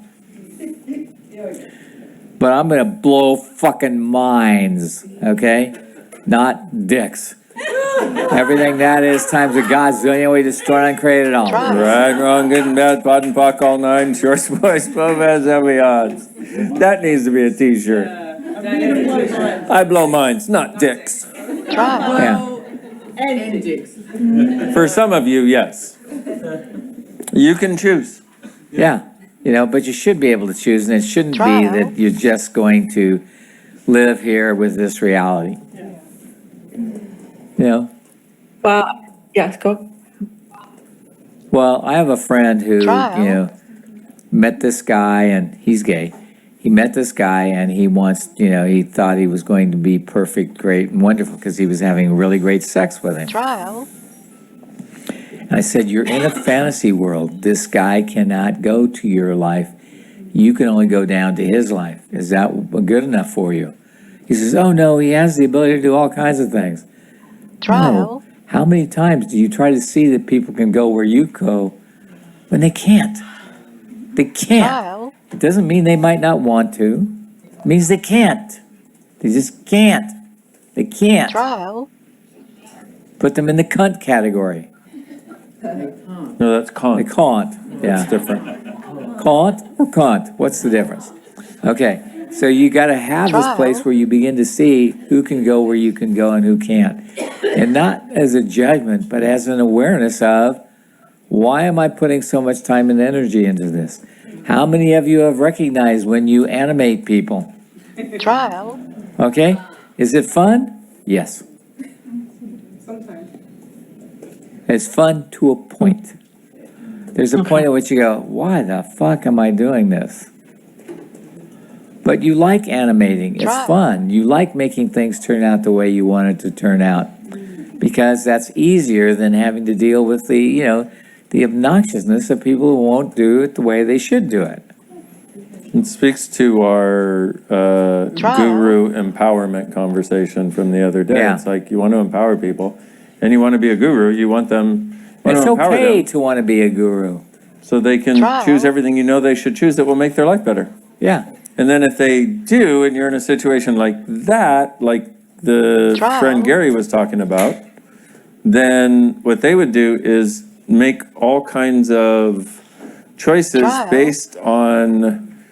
But I'm going to blow fucking minds, okay? Not dicks. Everything that is times a godzillion, we destroy and create it all. Trial. Right, wrong, good and bad, pot and pock, all nine, shorts, boys, povads, and beyonds. That needs to be a t-shirt. I blow minds, not dicks. Trial. Yeah. For some of you, yes. You can choose. Yeah, but you should be able to choose, and it shouldn't be Trial. that you're just going to live here with this reality. Wow. Yeah, go. Well, I have a friend who, Trial. met this guy, and he's gay. he met this guy and he wants, he thought he was going to be perfect, great, and wonderful because he was having really great sex with him. Trial. And I said, you're in a fantasy world. This guy cannot go to your life. You can only go down to his life. Is that good enough for you? He says, oh no, he has the ability to do all kinds of things. Trial. No. How many times do you try to see that people can go where you go when they can't? They can't. Trial. It doesn't mean they might not want to. It means they can't. They just can't. They can't. Trial. Put them in the cunt category. No, that's con. They can't. Yeah. It's different. Can't or can't? What's the difference? Okay, so you got to have this place where you begin to see who can go where you can go and who can't. And not as a judgment, but as an awareness of, why am I putting so much time and energy into this? How many of you have recognized when you animate people? Trial. Okay, is it fun? Yes. Sometimes. It's fun to a point. There's a point at which you go, why the fuck am I doing this? But you like animating. It's fun. You like making things turn out the way you want it to turn out. Because that's easier than having to deal with the obnoxiousness of people who won't do it the way they should do it. It speaks to our guru empowerment conversation from the other day. Yeah. It's like you want to empower people and you want to be a guru. You want them It's to empower okay them to want to be a guru. so they can choose everything they should choose that will make their life better. Yeah. And then if they do, and you're in a situation like that, like the friend Gary was talking about, then what they would do is make all kinds of choices based on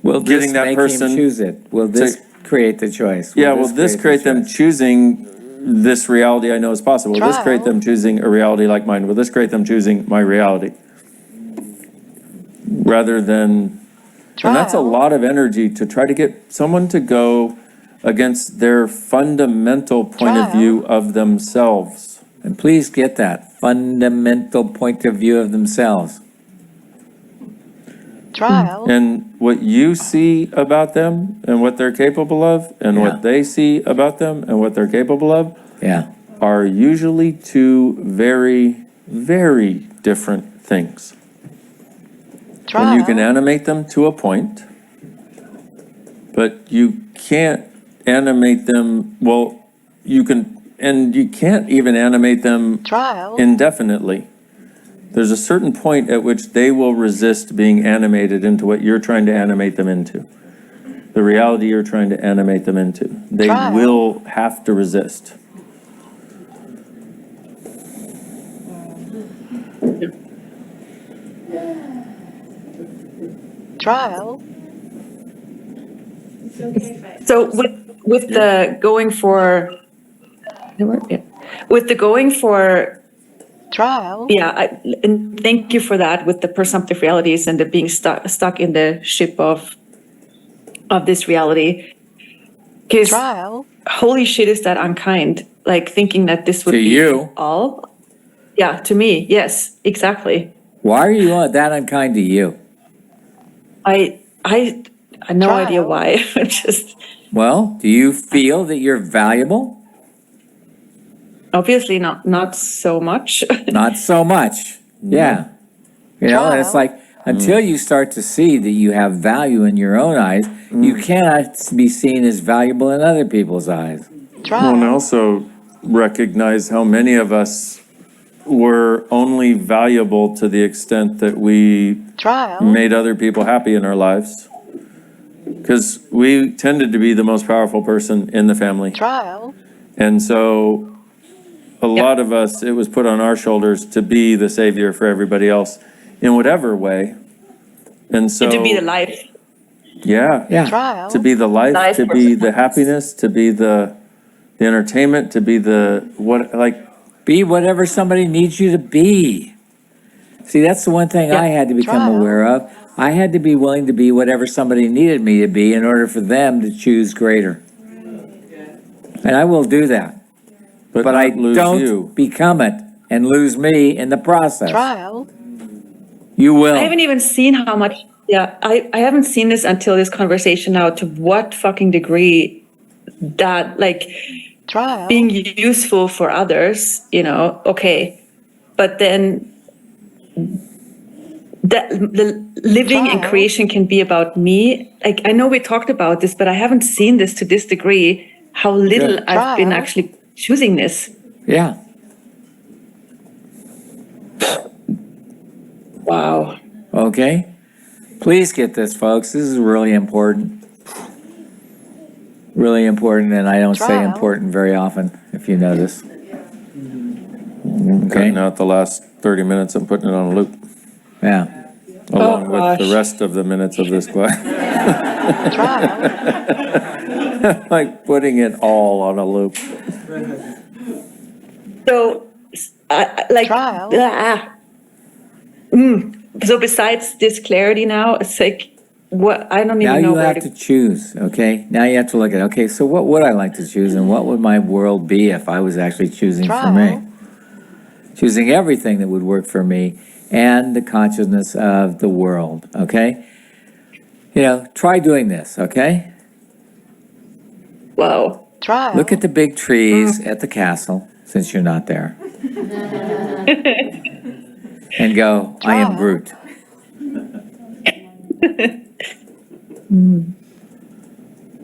Will getting this that make person him choose it? Will this create the choice? will this create them choosing this reality I know is possible? Will this create them choosing a reality like mine? Will this create them choosing my reality? Rather than, and that's a lot of energy to try to get someone to go against their fundamental point of view of themselves. And please get that fundamental point of view of themselves. Trial. And what you see about them and what they're capable of, and what they see about them and what they're capable of, are usually two very, very different things. And you can animate them to a point, but you can't animate them, you can't even animate them indefinitely. There's a certain point at which they will resist being animated into what you're trying to animate them into. The reality you're trying to animate them into. They will have to resist. Trial. So with the going for Trial. and thank you for that with the presumptive realities and the being stuck in the ship of this reality. Because holy shit, is that unkind? Like thinking that this would To be you. all. Yeah, to me, yes, exactly. Why are you that unkind to you? I have no idea why. I'm just Well, do you feel that you're valuable? obviously not so much. Not so much. Yeah. And it's like, until you start to see that you have value in your own eyes, you cannot be seen as valuable in other people's eyes. Well, and also recognize how many of us were only valuable to the extent that we made other people happy in our lives. Because we tended to be the most powerful person in the family. And so a lot of us, it was put on our shoulders to be the savior for everybody else in whatever way. And so to be the life. Yeah. To be the life, to be the happiness, to be the entertainment, to be be whatever somebody needs you to be. See, that's the one thing I had to become aware of. I had to be willing to be whatever somebody needed me to be in order for them to choose greater. And I will do that. But I don't become it and lose me in the process. You will. I haven't even seen how much Yeah, I haven't seen this until this conversation now, to what fucking degree that, like, Trial. being useful for others, okay. But then that the living and Trial. creation can be about me. Like, I know we talked about this, but I haven't seen this to this degree, how little Good. I've been Trial. actually choosing this. Yeah. Wow. Okay. Please get this, folks. This is really important. Really important, and I don't say Trial. important very often, if you notice. Okay. Cutting out the last 30 minutes and putting it on a loop, Yeah. along with gosh. the rest of the minutes of this class. Trial. Like putting it all on a loop. So, like, Trial. So besides this clarity now, it's like, what, I don't Now even know you where have to choose, okay? Now you have to look at, okay, so what would I like to choose, and what would my world be if I was actually choosing for me? Trial. Choosing everything that would work for me and the consciousness of the world, okay? Try doing this, okay? Wow. Trial. Look at the big trees at the castle, since you're not there. And go, I am Groot.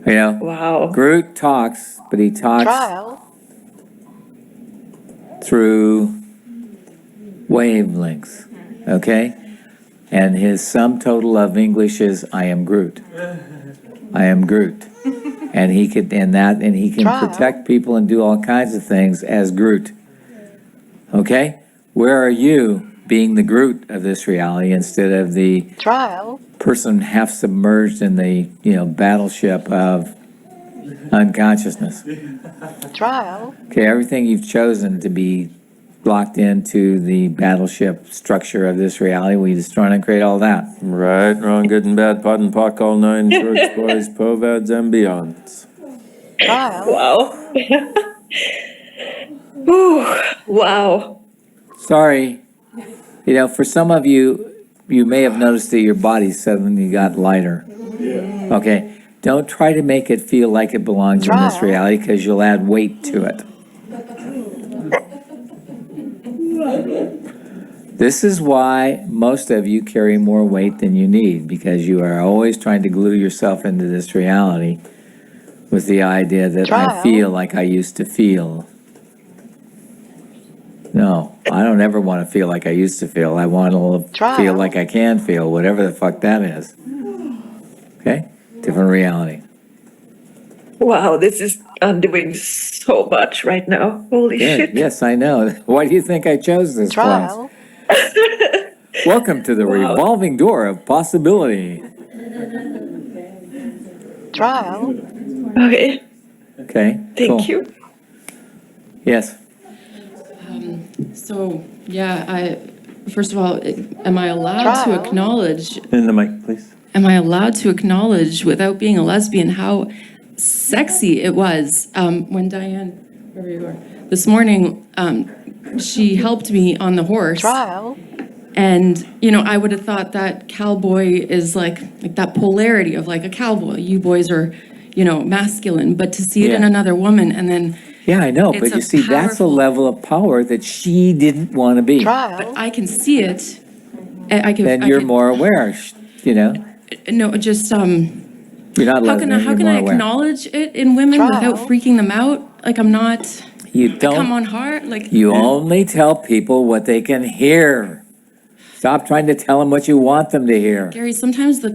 Wow. Groot talks, but he talks Trial. through wavelengths, okay? And his sum total of English is, I am Groot. I am Groot. And he can Trial. protect people and do all kinds of things as Groot. Okay? Where are you being the Groot of this reality instead of the Trial. person half submerged in the, battleship of unconsciousness? Trial. Okay, everything you've chosen to be locked into the battleship structure of this reality, we destroy and create all that. Right, wrong, good and bad, pot and pock, all nine shorts, boys, povads, and beyonds. Trial. Wow. Whew. Wow. Sorry. For some of you, you may have noticed that your body suddenly got lighter. Yeah. Okay, don't try to make it feel like it belongs in this Trial. reality, because you'll add weight to it. This is why most of you carry more weight than you need, because you are always trying to glue yourself into this reality with the idea that I Trial. feel like I used to feel. No, I don't ever want to feel like I used to feel. I want to Trial. feel like I can feel, whatever the fuck that is. Okay? Different reality. Wow, this is undoing so much right now. Holy Good. shit. Yes, I know. Why do you think I chose this class? Trial. Welcome to the Wow. revolving door of possibility. Trial. Okay, Okay, thank cool. you. Yes. So, yeah, first of all, am I allowed to Trial. acknowledge, In the mic, please. am I allowed to acknowledge without being a lesbian how sexy it was when Diane, wherever you are, this morning, she helped me on the horse. Trial. And, I would have thought that cowboy is like that polarity of like a cowboy. You boys are, masculine, but to see it in Yeah. another woman and then Yeah, I know, It's but a you see, that's a powerful- level of power that she didn't want to be. Trial. I can see it. I can. Then I you're can- more aware, No, just You're not how lesbian, can you're I more aware. acknowledge it in women Trial. without freaking them out? Like I'm not. You I come don't, on hard. Like you only tell people what they can hear. Stop trying to tell them what you want them to hear. Gary. Sometimes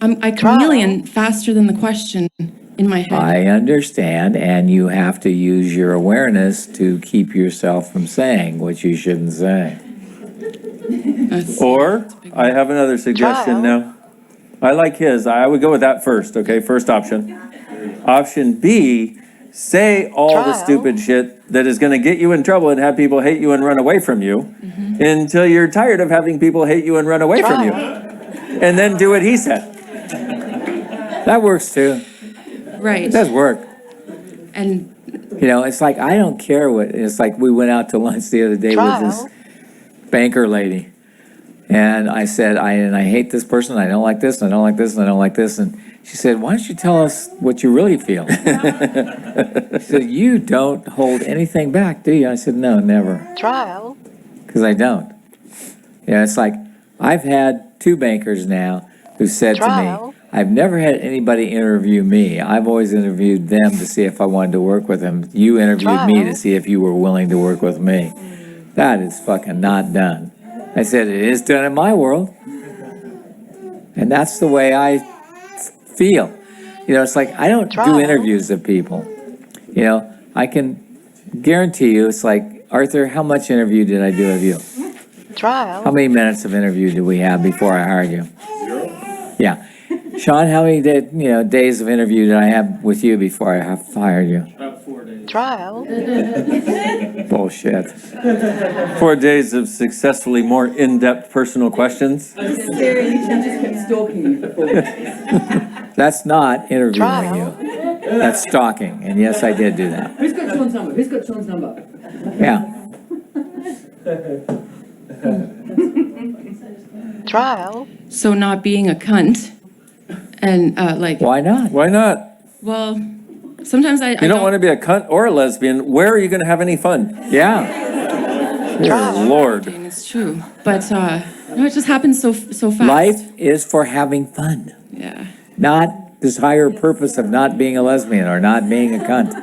I chameleon faster than the question in my head. I understand, and you have to use your awareness to keep yourself from saying what you shouldn't say. Or, I have another suggestion Trial. now. I like his, I would go with that first, okay, first option. Option B, say all the Trial. stupid shit that is gonna get you in trouble and have people hate you and run away from you until you're tired of having people hate you and run away from you. And then do what he said. That works too. Right. It does work. And It's like, I don't care what, it's like we went out to lunch the other day with this Trial. banker lady. And I said, I hate this person, I don't like this, and I don't like this, and I don't like this. And she said, why don't you tell us what you really feel? She said, you don't hold anything back, do you? I said, no, never. Trial. Because I don't. It's like, I've had 2 bankers now who said to me, I've never had anybody interview me. I've always interviewed them to see if I wanted to work with them. You interviewed me to see if you were willing to work with me. That is fucking not done. I said, it is done in my world. And that's the way I feel. It's like, I don't do interviews of people. I can guarantee you, it's like, Arthur, how much interview did I do of you? Trial. How many minutes of interview did we have before I hired you? 0. Yeah. Sean, how many days of interview did I have with you before I hired you? About 4 days. Trial. Bullshit. 4 days of successfully more in-depth personal questions. I'm scared you just kept stalking me for 4 days. That's not interviewing you. That's stalking. And yes, I did do that. Who's got Sean's number? Who's got Sean's number? Yeah. Trial. So not being a cunt and Why not? Why not? well, sometimes I You don't want to be a cunt or a lesbian. Where are you going to have any fun? Yeah. Dear Lord. It's true, but no, it just happens so fast. Life is for having fun. Yeah. Not this higher purpose of not being a lesbian or not being a cunt.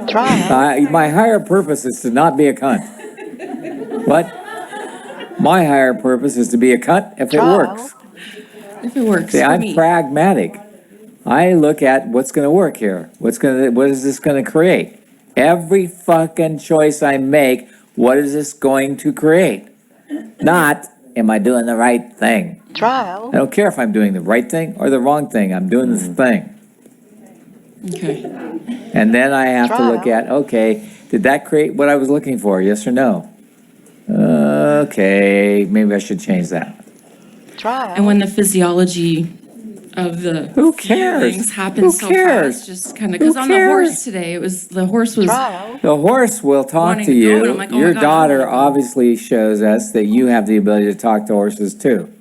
Trial. My higher purpose is to not be a cunt. What? My higher purpose is to be a cunt if it works. If it works See, for I'm me. pragmatic. I look at what's going to work here. What is this going to create? Every fucking choice I make, what is this going to create? Not, am I doing the right thing? Trial. I don't care if I'm doing the right thing or the wrong thing. I'm doing this thing. Okay. And then I have to look at, okay, did that create what I was looking for? Yes or no? Okay, maybe I should change that. Trial. And when the physiology of the Who cares? feelings happen Who so cares? fast, just kind of, because on the cares? horse today, the horse was, Trial. The horse will talk Wanting to to go, and you. I'm like, oh my Your God, I daughter wanna go. obviously shows us that you have the ability to talk to horses too.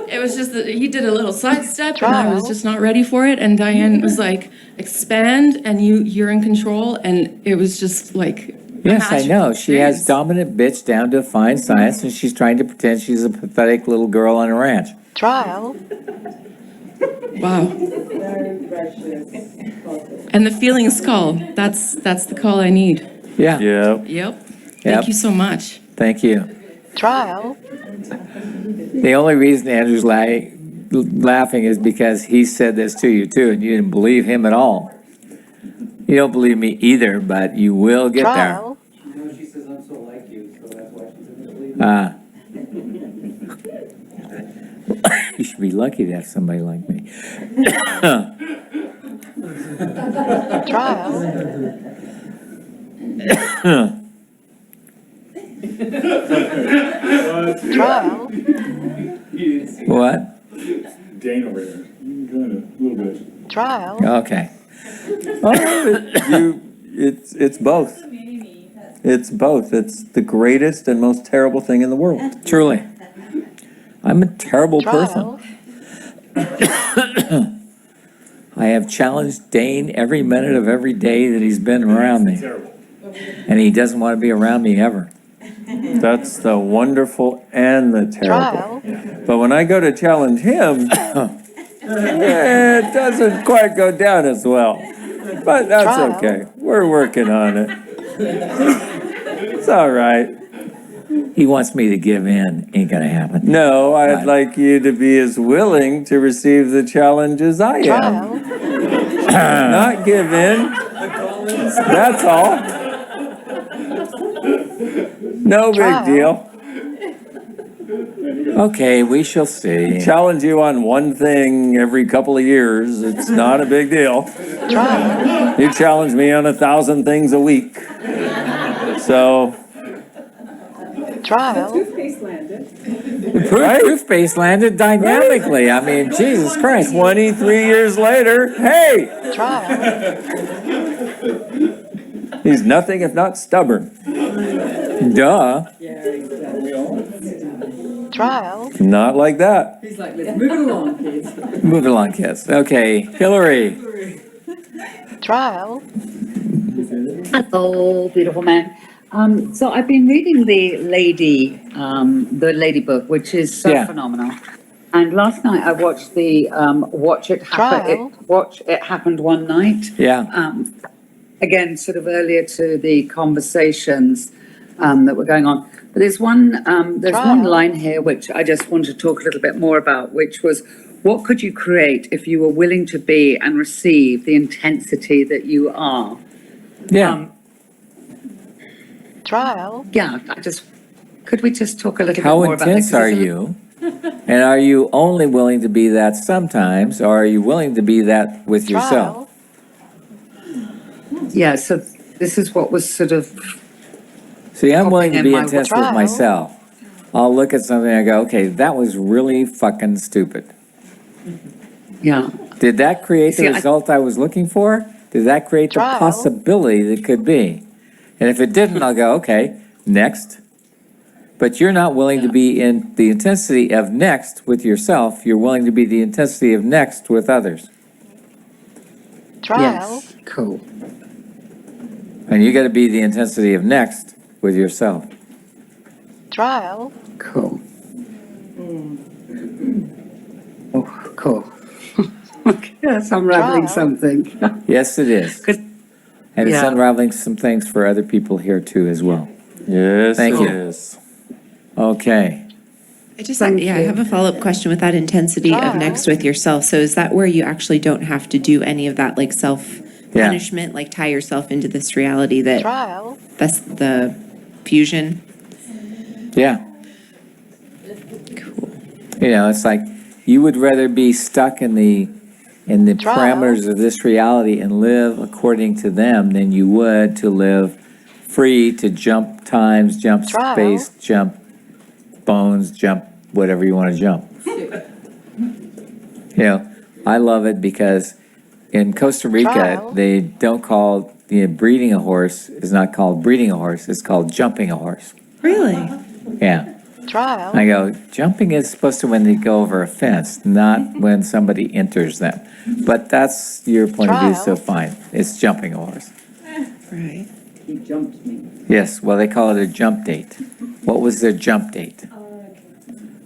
it was just that he did a little sidestep and I was just not ready for it. And Diane was like, expand and you're in control. And it was just like, Yes, I know. magical She has experience. dominant bitch down to a fine science, and she's trying to pretend she's a pathetic little girl on a ranch. Trial. Wow. And the feelings call. That's the call I need. Yeah. Yeah. Yep. Yep. Thank you so much. Thank you. Trial. The only reason Andrew's laughing is because he said this to you too, and you didn't believe him at all. You don't believe me either, but you will get Trial. She says I'm so like you, so that's why she doesn't believe there. You should be lucky to have somebody like me. Trial. Trial. What? Dane over there. Kind of, a little bit. Trial. Okay. It's both. It's both. It's the greatest and most terrible thing in the world. Truly. I'm a terrible person. Trial. I have challenged Dane every minute of every day that he's been around me. Terrible. And he doesn't want to be around me ever. That's the wonderful and the terrible. Trial. But when I go to challenge him, it doesn't quite go down as well. But that's Trial. okay. We're working on it. It's all right. He wants me to give in. Ain't gonna happen. No, I'd Right. like you to be as willing to receive the challenge as I am. Trial. Not give in. That's all. No big Trial. deal. Okay, we shall see. Challenge you on one thing every couple of years. It's not a big deal. Trial. You challenge me on 1,000 things a week. So, Trial. Toothpaste landed. Toothpaste landed dynamically. I mean, Jesus Christ. 23 years later, hey, Trial. he's nothing if not stubborn. Duh. Trial. Not like that. He's like, let's move it along, kids. Move along, kids. Okay, Hillary. Trial. Hello, beautiful man. So I've been reading the Lady book, which is so Yeah. phenomenal. And last night I watched the Watch It Happened One Night. Yeah. Again, sort of earlier to the conversations that were going on. But there's one line here which I just want to talk a little bit more about, which was, what could you create if you were willing to be and receive the intensity that you are? Yeah. Trial. Yeah, could we just talk a little How bit more about that? intense are you? And are you only willing to be that sometimes, or are you willing to be that with yourself? Yeah, so this is what was sort of... See, I'm willing to in be my intense with trial. myself. I'll look at something and I go, okay, that was really fucking stupid. Yeah. Did that create See, the result I was looking for? Did that create the Trial. possibility that could be? And if it didn't, I'll go, okay, next. But you're not willing to be in the intensity of next with yourself. You're willing to be the intensity of next with others. Trial. Yes, cool. And you got to be the intensity of next with yourself. Trial. Cool. Oh, cool. Okay, that's unraveling Trial. something. Yes, it is. 'Cause- And it's Yeah. unraveling some things for other people here too as well. Yes, Thank it you. is. Okay. I have a follow-up question with that intensity of Trial. next with yourself. So is that where you actually don't have to do any of that like self-punishment, like tie yourself into this reality Trial. that's the fusion? Yeah. Cool. You know, it's like you would rather be stuck in the Trial. parameters of this reality and live according to them than you would to live free to jump times, jump Trial. space, jump bones, jump whatever you want to jump. You know, I love it because in Costa Rica, Trial. they don't call, breeding a horse is not called breeding a horse, it's called jumping a horse. Really? Yeah. Trial. I go, jumping is supposed to when they go over a fence, not when somebody enters them. But that's your point of view, so fine. It's jumping a horse. Right. He jumped me. Yes, well, they call it a jump date. What was their jump date?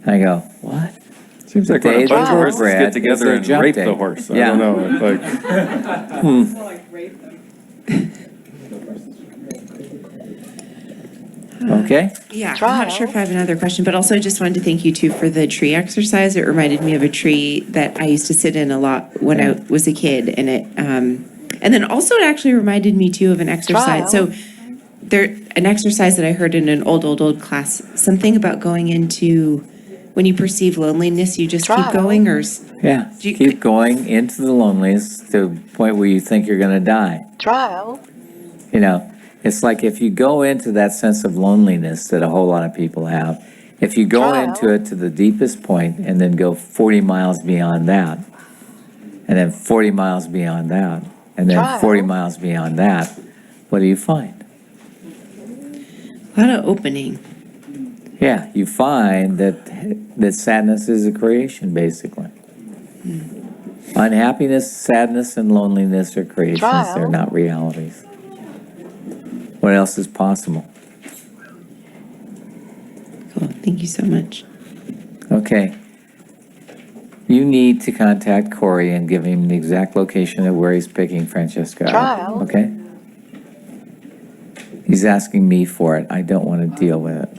I go, what? Seems like The when a day bunch of they were horses bred get is together their and jump rape date. the horse. I Yeah. don't know. Okay? Yeah, I'm not sure if I have another question, but also I just wanted to thank you too for the tree exercise. It reminded me of a tree that I used to sit in a lot when I was a kid, and and then also it actually reminded me too of an exercise. Trial. So an exercise that I heard in an old class, something about going into when you perceive loneliness, you just keep Trial. going, or Yeah, Do you- keep going into the loneliness to the point where you think you're gonna die. Trial. You know, it's like if you go into that sense of loneliness that a whole lot of people have, if you go Trial. into it to the deepest point and then go 40 miles beyond that, and then 40 miles beyond that, and then Trial. 40 miles beyond that, what do you find? a lot of opening. Yeah, you find that sadness is a creation, basically. Unhappiness, sadness, and loneliness are creations. Trial. They're not realities. What else is possible? Cool. Thank you so much. Okay. You need to contact Corey and give him the exact location of where he's picking Francesca up. Trial. Okay? He's asking me for it. I don't want to deal with it.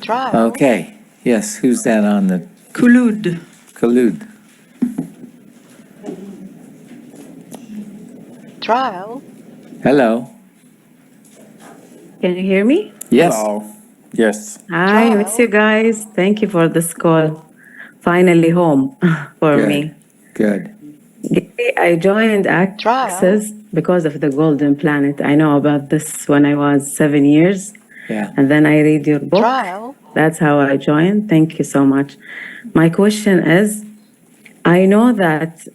Trial. Okay. Yes, who's that on the Khulud. collude? Trial. Hello. Can you hear me? Yes. Hello. Yes. Hi, I miss you guys. Thank you for this call. Finally home for Good. me. Good. I joined Access because of the Golden Planet. I know about this when I was 7 years. Yeah. And then I read your book. Trial. That's how I joined. Thank you so much. My question is, I know that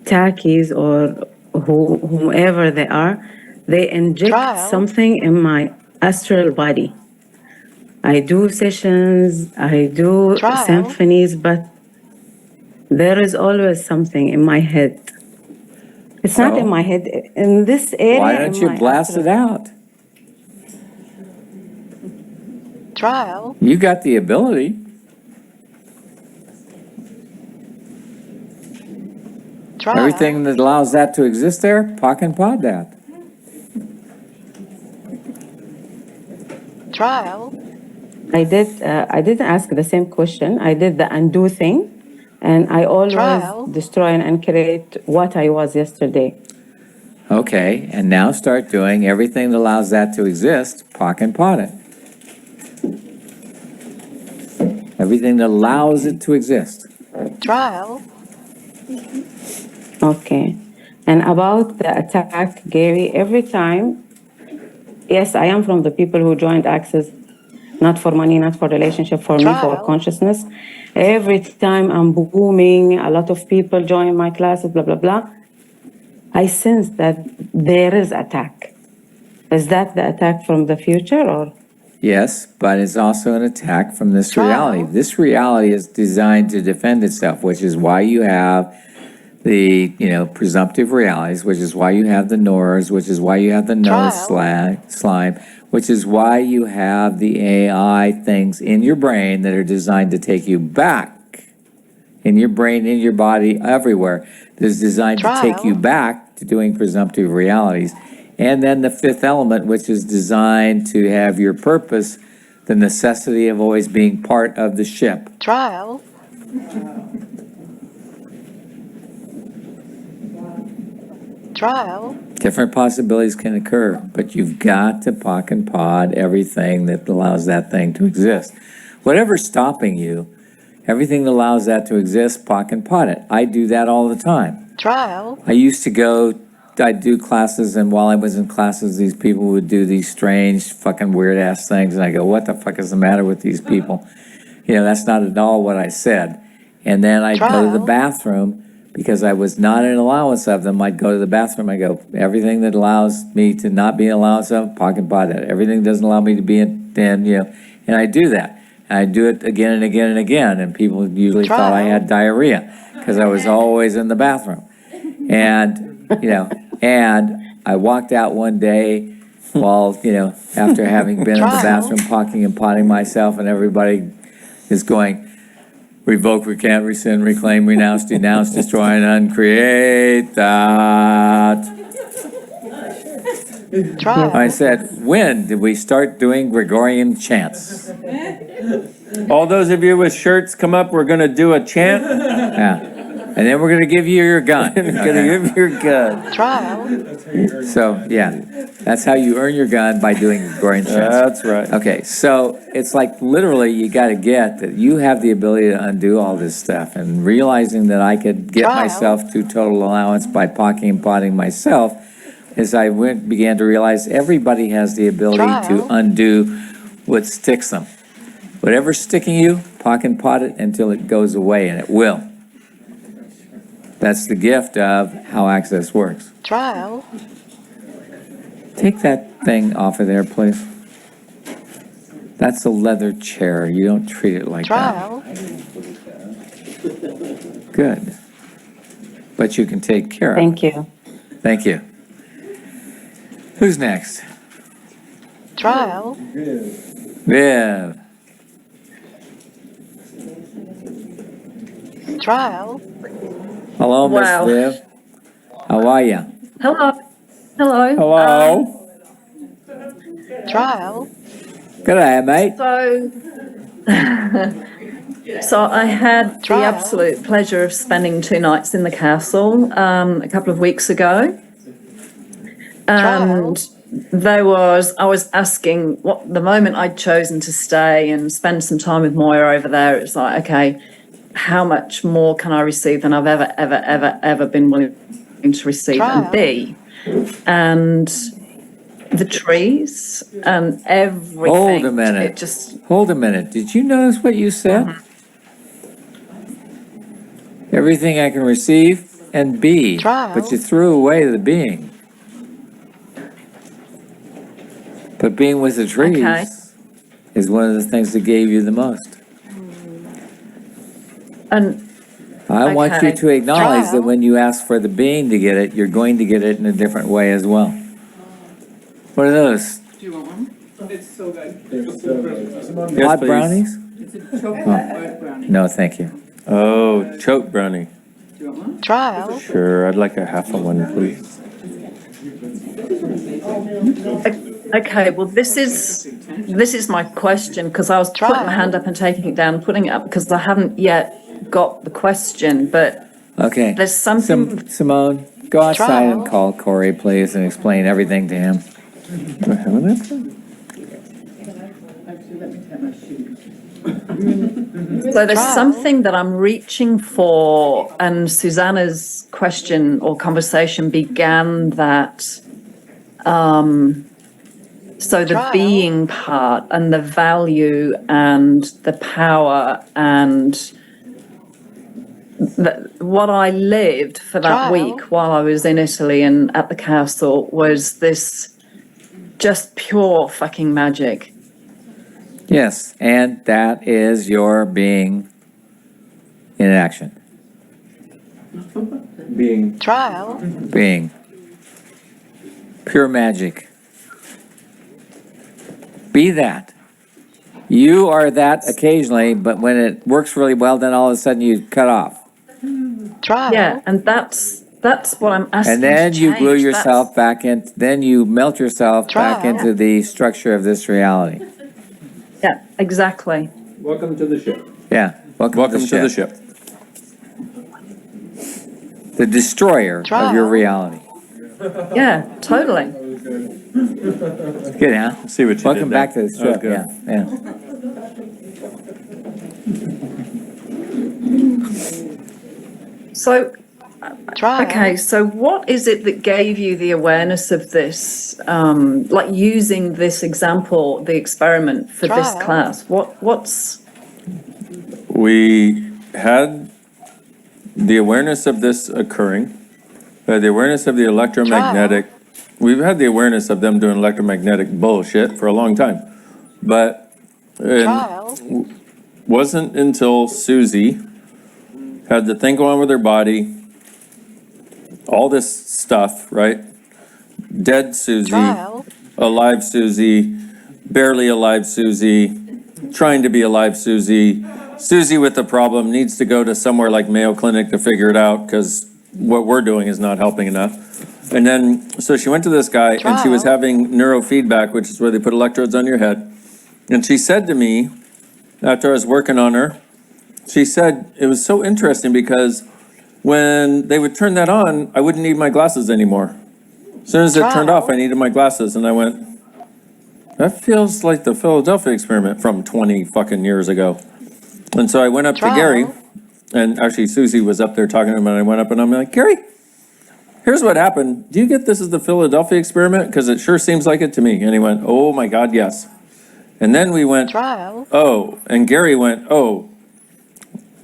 Takis or whomever they are, they inject something in my astral body. I do sessions, I do symphonies, but there is always something in my head. It's not in my head, in this area. Why don't you blast it out? You got the ability. Everything that allows that to exist there, pock and pod that. I didn't ask the same question. I did the undo thing, and I always destroy and create what I was yesterday. Okay, and now start doing everything that allows that to exist, pock and pod it. Everything that allows it to exist. Okay. And about the attack, Gary, every time, yes, I am from the people who joined Access, not for money, not for relationship, for me, for consciousness. Every time I'm booming, a lot of people join my classes, blah, blah, blah. I sense that there is attack. Is that the attack from the future or? Yes, but it's also an attack from this reality. This reality is designed to defend itself, which is why you have the, presumptive realities, which is why you have the Nors, which is why you have the nose slime, which is why you have the AI things in your brain that are designed to take you back. In your brain, in your body, everywhere. That's designed to take you back to doing presumptive realities. And then the fifth element, which is designed to have your purpose, the necessity of always being part of the ship. Different possibilities can occur, but you've got to pock and pod everything that allows that thing to exist. Whatever's stopping you, everything that allows that to exist, pock and pod it. I do that all the time. I used to I'd do classes, and while I was in classes, these people would do these strange, fucking weird-ass things, and I go, what the fuck is the matter with these people? That's not at all what I said. And then I'd go to the bathroom, because I was not in allowance of them. I'd go to the bathroom, I go, everything that allows me to not be in allowance of, pock and pod that. Everything that doesn't allow me to be in, and I do that. And I do it again and again and again, and people usually thought I had diarrhea, because I was always in the bathroom. And, and I walked out one day while, after having been in the bathroom, pocking and potting myself, and everybody is going, revoke, recant, rescind, reclaim, renounce, denounce, destroy, and uncreate that. I said, when did we start doing Gregorian chants? All those of you with shirts, come up, we're gonna do a chant. Yeah. And then we're going to give you your gun. Gonna give you your gun. So, yeah, that's how you earn your gun, by doing Gregorian chants. That's right. Okay, so it's like literally you got to get that you have the ability to undo all this stuff, and realizing that I could get myself to total allowance by pocking and potting myself, as I began to realize everybody has the ability to undo what sticks them. Whatever's sticking you, pock and pot it until it goes away, and it will. That's the gift of how Access works. Take that thing off of there, please. That's a leather chair. You don't treat it like that. Good. But you can take care of it. Thank you. Thank you. Who's next? Viv. Hello, Miss Wow. Viv. How are you? Hello. Hello. Hello. G'day, mate. So I had the absolute pleasure of spending 2 nights in the castle a couple of weeks ago. And I was asking what the moment I'd chosen to stay and spend some time with Moya over there, it's like, okay, how much more can I receive than I've ever been willing to receive and be? And the trees and everything. Hold a minute. It just. Hold a minute. Did you notice what you said? Everything I can receive and be, but you threw away the being. But being with the trees Okay. is one of the things that gave you the most. And I want you Okay. to acknowledge that when you ask for the being to get it, you're going to get it in a different way as well. What are those? Do you want one? It's so good. They're so good. Yes, Hot please. brownies? It's a chocolate brownie. No, thank you. Oh, choke brownie. Do you want one? Trial. Sure, I'd like a half of one, please. okay, well, this is my question, because I was putting my hand up and taking it down, putting it up because I haven't yet got the question, but Okay. there's something. Simone, go outside and call Corey, please, and explain everything to him. Do I have an answer? Actually, let me take my shoes. So there's something that I'm reaching for, and Susanna's question or conversation began that. So the being part and the value and the power and what I lived for that week while I was in Italy and at the castle was this just pure fucking magic. Yes, and that is your being in action. Being. Trial. Being. Pure magic. Be that. You are that occasionally, but when it works really well, then all of a sudden you cut off. Trial. Yeah, and that's what I'm asking. And then to you glue change. yourself back in, then you melt yourself back into the structure of this reality. Yeah, exactly. Welcome to the ship. Yeah. Welcome to the ship. The destroyer of your reality. Yeah, totally. Good, huh? See what you Welcome did back there. to the That was strip. good. Yeah. So, okay, so what is it that gave you the awareness of this, like using this example, the experiment for this class? What's... We had the awareness of this occurring, the awareness of the electromagnetic. We've had the awareness of them doing electromagnetic bullshit for a long time, but it wasn't until Susie had the thing going on with her body, all this stuff, right? Dead Susie, alive Susie, barely alive Susie, trying to be alive Susie. Susie with the problem needs to go to somewhere like Mayo Clinic to figure it out because what we're doing is not helping enough. And then, so she went to this guy and she was having neurofeedback, which is where they put electrodes on your head. And she said to me, after I was working on her, she said, it was so interesting because when they would turn that on, I wouldn't need my glasses anymore. As soon as it turned off, I needed my glasses. And I went, that feels like the Philadelphia experiment from 20 fucking years ago. And so I went up to Gary, and actually Susie was up there talking to him, and I went up and I'm like, Gary, here's what happened. Do you get this as the Philadelphia experiment? Because it sure seems like it to me. And he went, oh my God, yes. And then we went, oh, and Gary went, oh,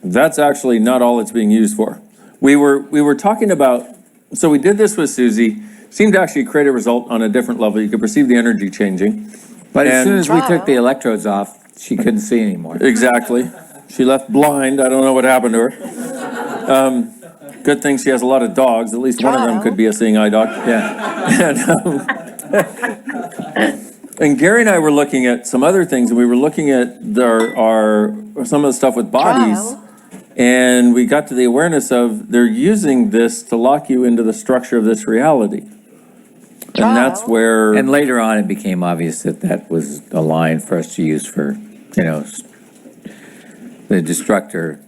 that's actually not all it's being used for. We were talking about, so we did this with Susie, seemed to actually create a result on a different level. You could perceive the energy changing. But as soon as we took the electrodes off, she couldn't see anymore. Exactly. She left blind. I don't know what happened to her. Good thing she has a lot of dogs. At least one of them could be a seeing eye dog. Yeah. And Gary and I were looking at some other things, and we were looking at our some of the stuff with bodies, and we got to the awareness of they're using this to lock you into the structure of this reality. And that's where... And later on, it became obvious that that was a line for us to use for, you know, the destroyer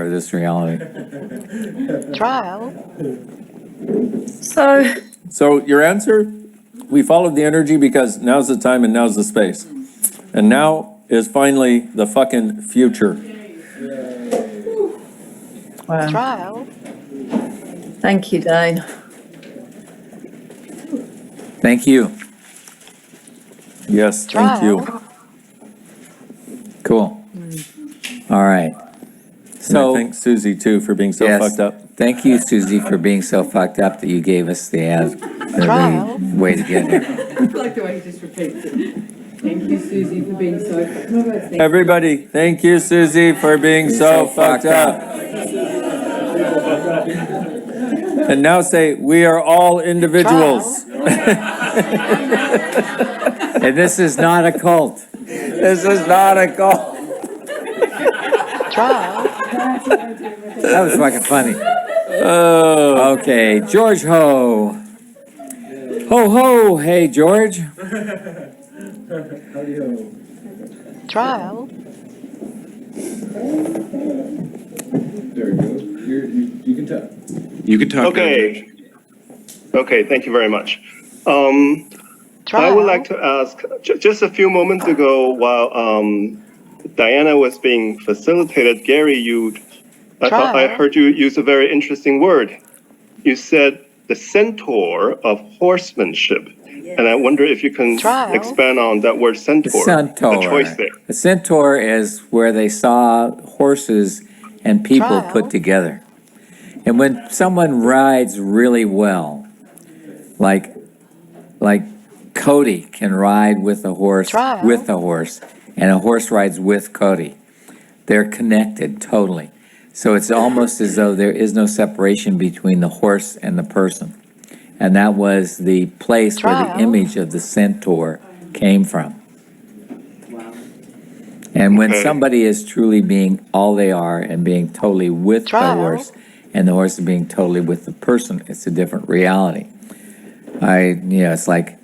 of this reality. So your answer, we followed the energy because now's the time and now's the space. And now is finally the fucking future. Wow. Thank you, Dane. Thank you. Yes, thank you. Cool. All right. So- I thank Susie too for being so Yes. fucked up. Thank you, Susie, for being so fucked up that you gave us the way to get here. I like the way he just repeats it. Thank you, Susie, for being so. Everybody, thank you, Susie, for being so fucked up. And now say, we are all individuals. And this is not a cult. This is not a cult. That was fucking funny. Oh. Okay, George Ho. Ho ho, hey George. Trial. There we go. You can tell. You can talk. Okay. Okay, thank you very much. I would like to ask, just a few moments ago, while Diana was being facilitated, Gary, I heard you use a very interesting word. You said the centaur of horsemanship. And I wonder if you can expand on that word centaur. The centaur. The choice there. The centaur is where they saw horses and people put together. And when someone rides really well, like Cody can ride with a horse, and a horse rides with Cody. They're connected totally. So it's almost as though there is no separation between the horse and the person. And that was the place where the image of the centaur came from. And when somebody is truly being all they are and being totally with the horse, and the horse is being totally with the person, it's a different reality. It's like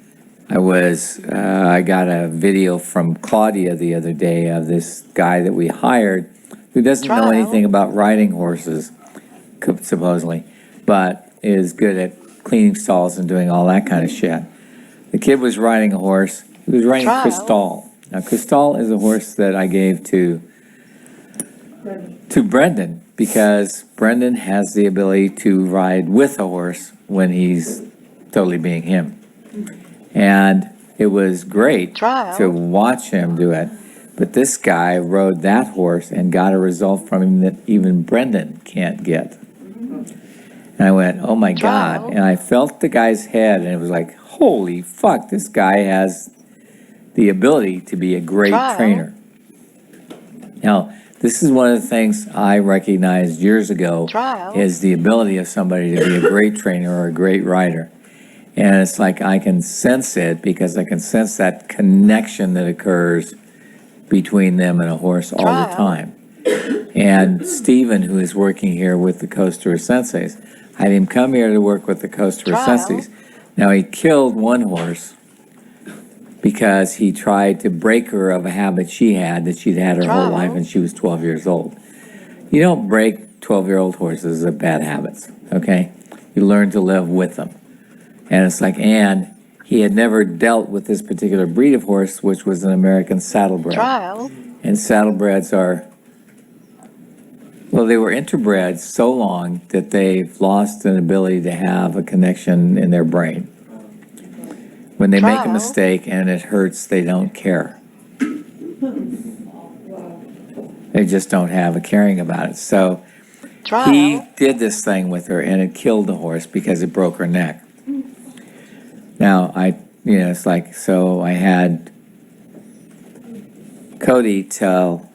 I got a video from Claudia the other day of this guy that we hired who doesn't know anything about riding horses, supposedly, but is good at cleaning stalls and doing all that kind of shit. The kid was riding a horse. He was riding Cristal. Now, Cristal is a horse that I gave to Brendan because Brendan has the ability to ride with a horse when he's totally being him. And it was great to watch him do it. But this guy rode that horse and got a result from him that even Brendan can't get. And I went, oh my God. And I felt the guy's head and it was like, holy fuck, this guy has the ability to be a great trainer. Now, this is one of the things I recognized years ago is the ability of somebody to be a great trainer or a great rider. And it's like I can sense it because I can sense that connection that occurs between them and a horse all the time. And Stephen, who is working here with the Costa Senseis, I had him come here to work with the Costa Senseis. Now, he killed one horse because he tried to break her of a habit she had that she'd had her whole life and she was 12 years old. You don't break 12-year-old horses of bad habits, okay? You learn to live with them. And it's like, and he had never dealt with this particular breed of horse, which was an American saddlebred. And saddlebreds are, well, they were interbred so long that they've lost an ability to have a connection in their brain. When they make a mistake and it hurts, they don't care. They just don't have a caring about it. So he did this thing with her and it killed the horse because it broke her neck. Now, it's like, so I had Cody tell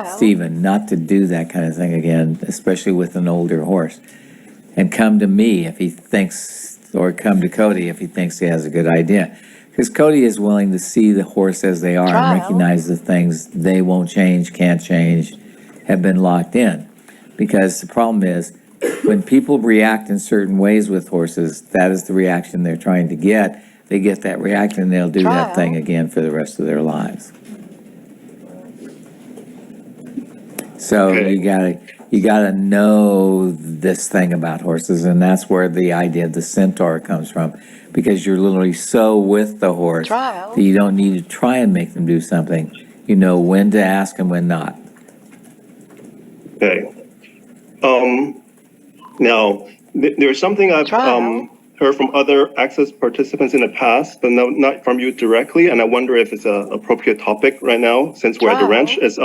Stephen not to do that kind of thing again, especially with an older horse, and come to me if he thinks, or come to Cody if he thinks he has a good idea. Because Cody is willing to see the horse as they are and recognize the things they won't change, can't change, have been locked in. Because the problem is, when people react in certain ways with horses, that is the reaction they're trying to get. They get that reaction and they'll do that thing again for the rest of their lives. So you gotta know this thing about horses, and that's where the idea of the centaur comes from, because you're literally so with the horse that you don't need to try and make them do something. You know when to ask and when not. Okay. Now, there's something I've heard from other Access participants in the past, but not from you directly, and I wonder if it's an appropriate topic right now, since we're at the ranch, is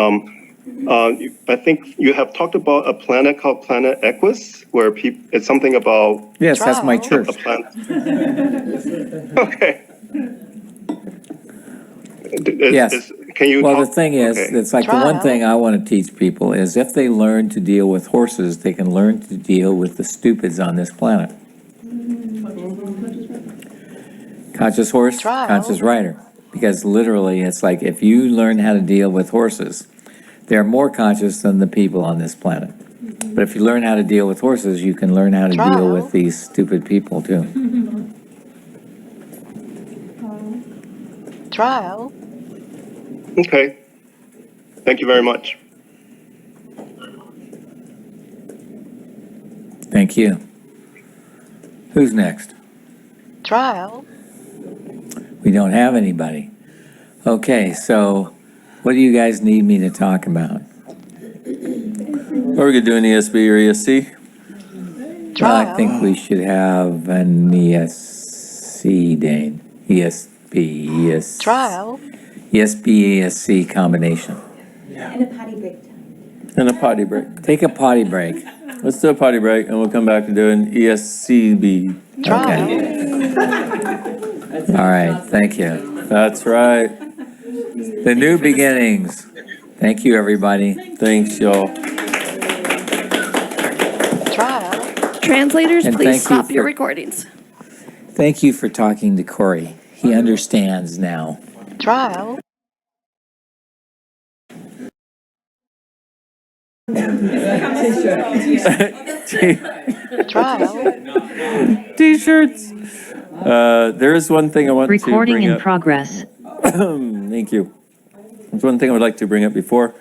I think you have talked about a planet called Planet Equus, where it's something about Yes, that's my church. a planet. Okay. Yes. Can you Well, talk? the thing is, Okay. it's like the one thing I want to teach people is if they learn to deal with horses, they can learn to deal with the stupids on this planet. Conscious horse, conscious rider. Because literally, it's like if you learn how to deal with horses, they're more conscious than the people on this planet. But if you learn how to deal with horses, you can learn how to deal with these stupid people too. Trial. Okay. Thank you very much. Thank you. Who's next? Trial. We don't have anybody. Okay, so what do you guys need me to talk about? Are we gonna do an ESB or ESC? Well, I think we should have an ESC, Dane. ESB, ESC. Trial. ESB, ESC combination. And a potty break. And a potty break. Take a potty break. Let's do a potty break and we'll come back to do an ESCB. Okay. All right, thank you. That's right. The new beginnings. Thank you, everybody. Thanks, y'all. Trial. Translators, And please thank you stop your for- recordings. Thank you for talking to Corey. He understands now. Trial. Trial. T-shirts. There is one thing I want to bring up. progress. Thank you. There's one thing I would like to bring up before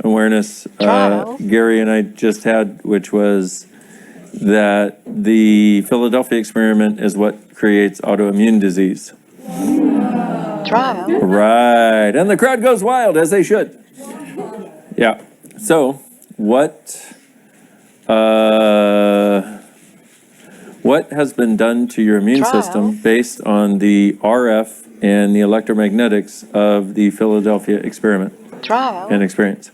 awareness. Trial. Gary and I just had, which was that the Philadelphia experiment is what creates autoimmune disease. Trial. Right. And the crowd goes wild, as they should. Yeah. So, what has been done to your immune system based on the RF and the electromagnetics of the Philadelphia experiment Trial. and experience?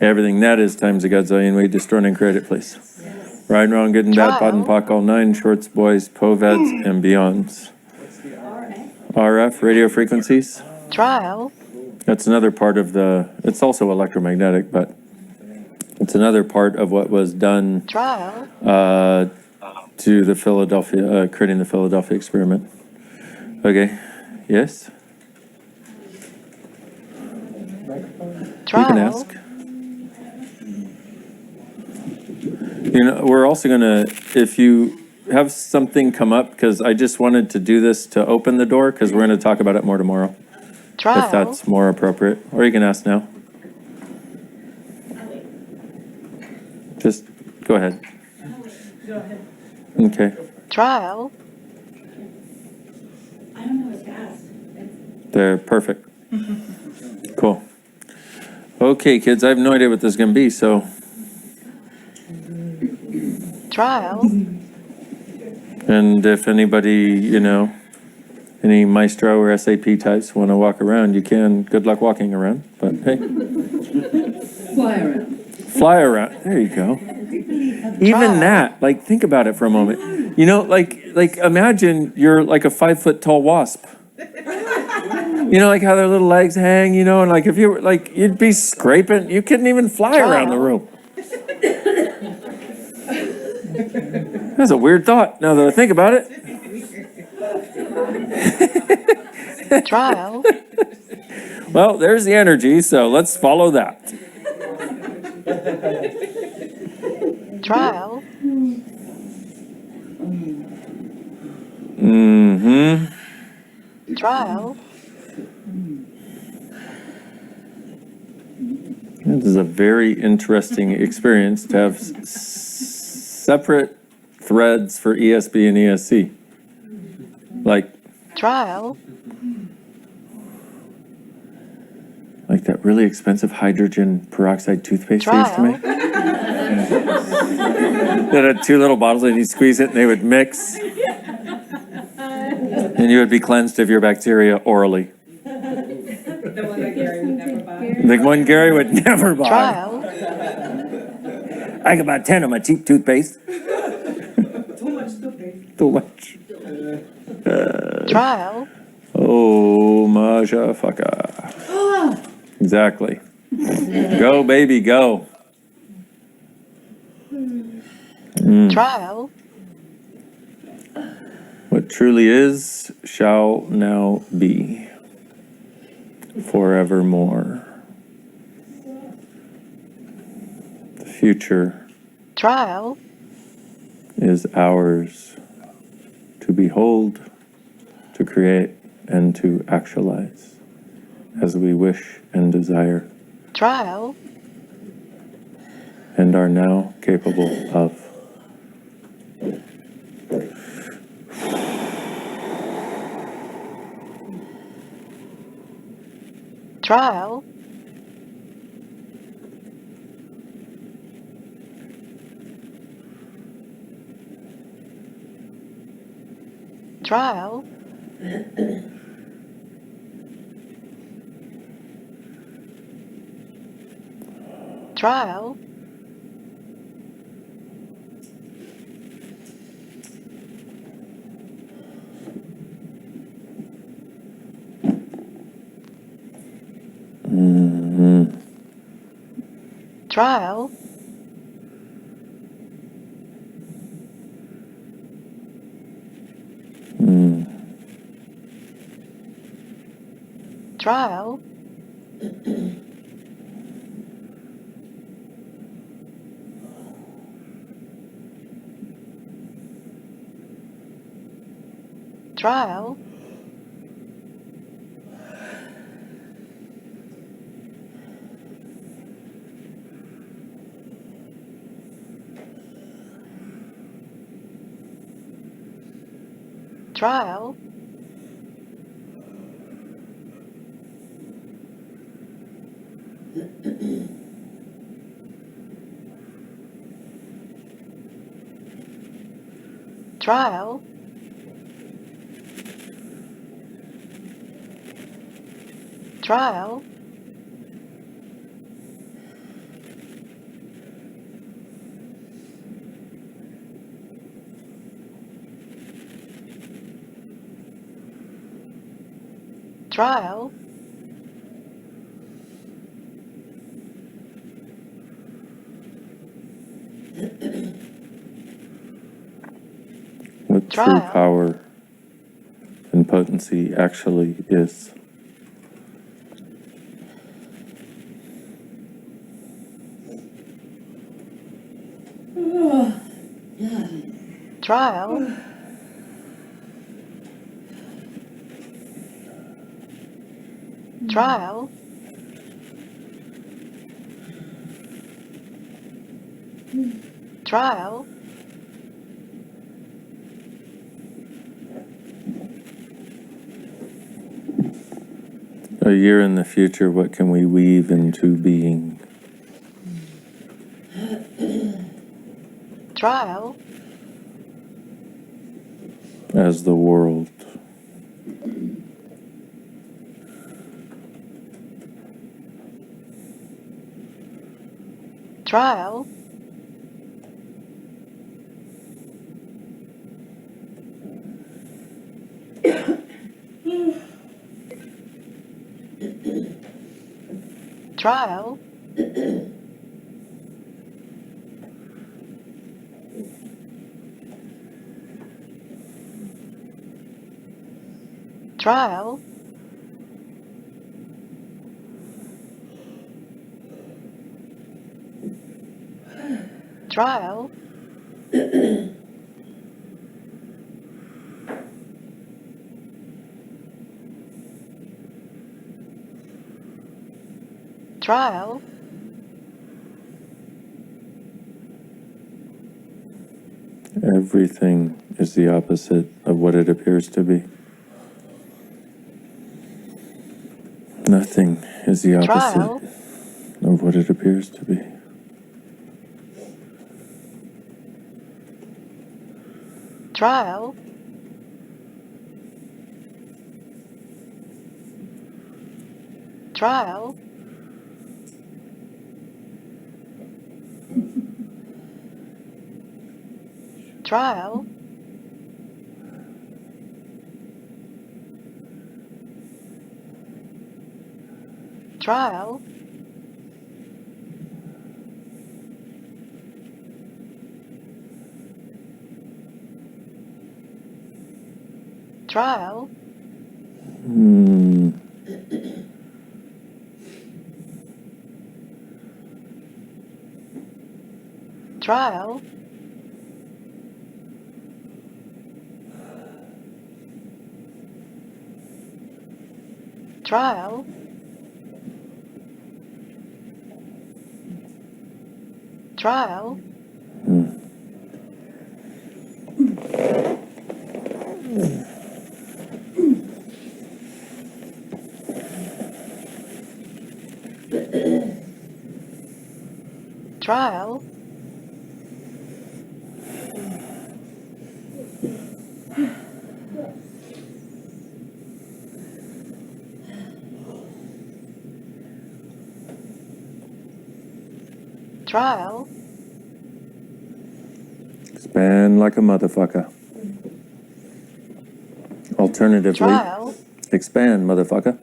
Everything that is times a godzillion. We destroy and create it, please. Right and wrong, good and bad, pot and pock, all nine, shorts, boys, poveds, and beyonds. RF, radio frequencies. Trial. That's another part of it's also electromagnetic, but it's another part of what was done Trial. to the Philadelphia, creating the Philadelphia experiment. Okay, yes? Trial. You can ask. You know, we're also gonna, if you have something come up, because I just wanted to do this to open the door, because we're gonna talk about it more tomorrow. Trial. If that's more appropriate, or you can ask now. Just go ahead. Okay. Trial. I don't know what to ask. They're perfect. Cool. Okay, kids, I have no idea what this is going to be, so. Trial. And if anybody, any maestro or SAP types want to walk around, you can. Good luck walking around, but hey. Fly around. Fly around. There you go. Even that, think about it for a moment. Imagine you're like a 5 foot tall wasp. Like how their little legs hang, and if you were you'd be scraping, you couldn't even fly around the room. That's a weird thought now that I think about it. Trial. Well, there's the energy, so let's follow that. Trial. Mm-hmm. Trial. This is a very interesting experience to have separate threads for ESB and ESC. Trial. Like that really expensive hydrogen peroxide toothpaste they used to make. That had 2 little bottles and you'd squeeze it and they would mix. And you would be cleansed of your bacteria orally. The one that Gary would never buy. The one Gary would never buy. Trial. I can buy 10 of my cheap toothpaste. Too much toothpaste. Too much. Trial. Oh, motherfucker. Exactly. Go, baby, go. Trial. What truly is shall now be forevermore. The future Trial. is ours to behold, to create, and to actualize as we wish and desire, Trial. and are now capable of. Trial. Trial. Trial. Trial. Trial. Trial. Trial. Trial. Trial. Trial. What true power and potency actually is. Trial. Trial. Trial. A year in the future, what can we weave into being? Trial. As the world. Trial. Trial. Trial. Trial. Trial. Everything is the opposite of what it appears to be. Nothing is the opposite Trial. of what it appears to be. Trial. Trial. Trial. Trial. Trial. Trial. Trial. Trial. Trial. Trial. Expand like a motherfucker. Alternatively, Trial. expand, motherfucker.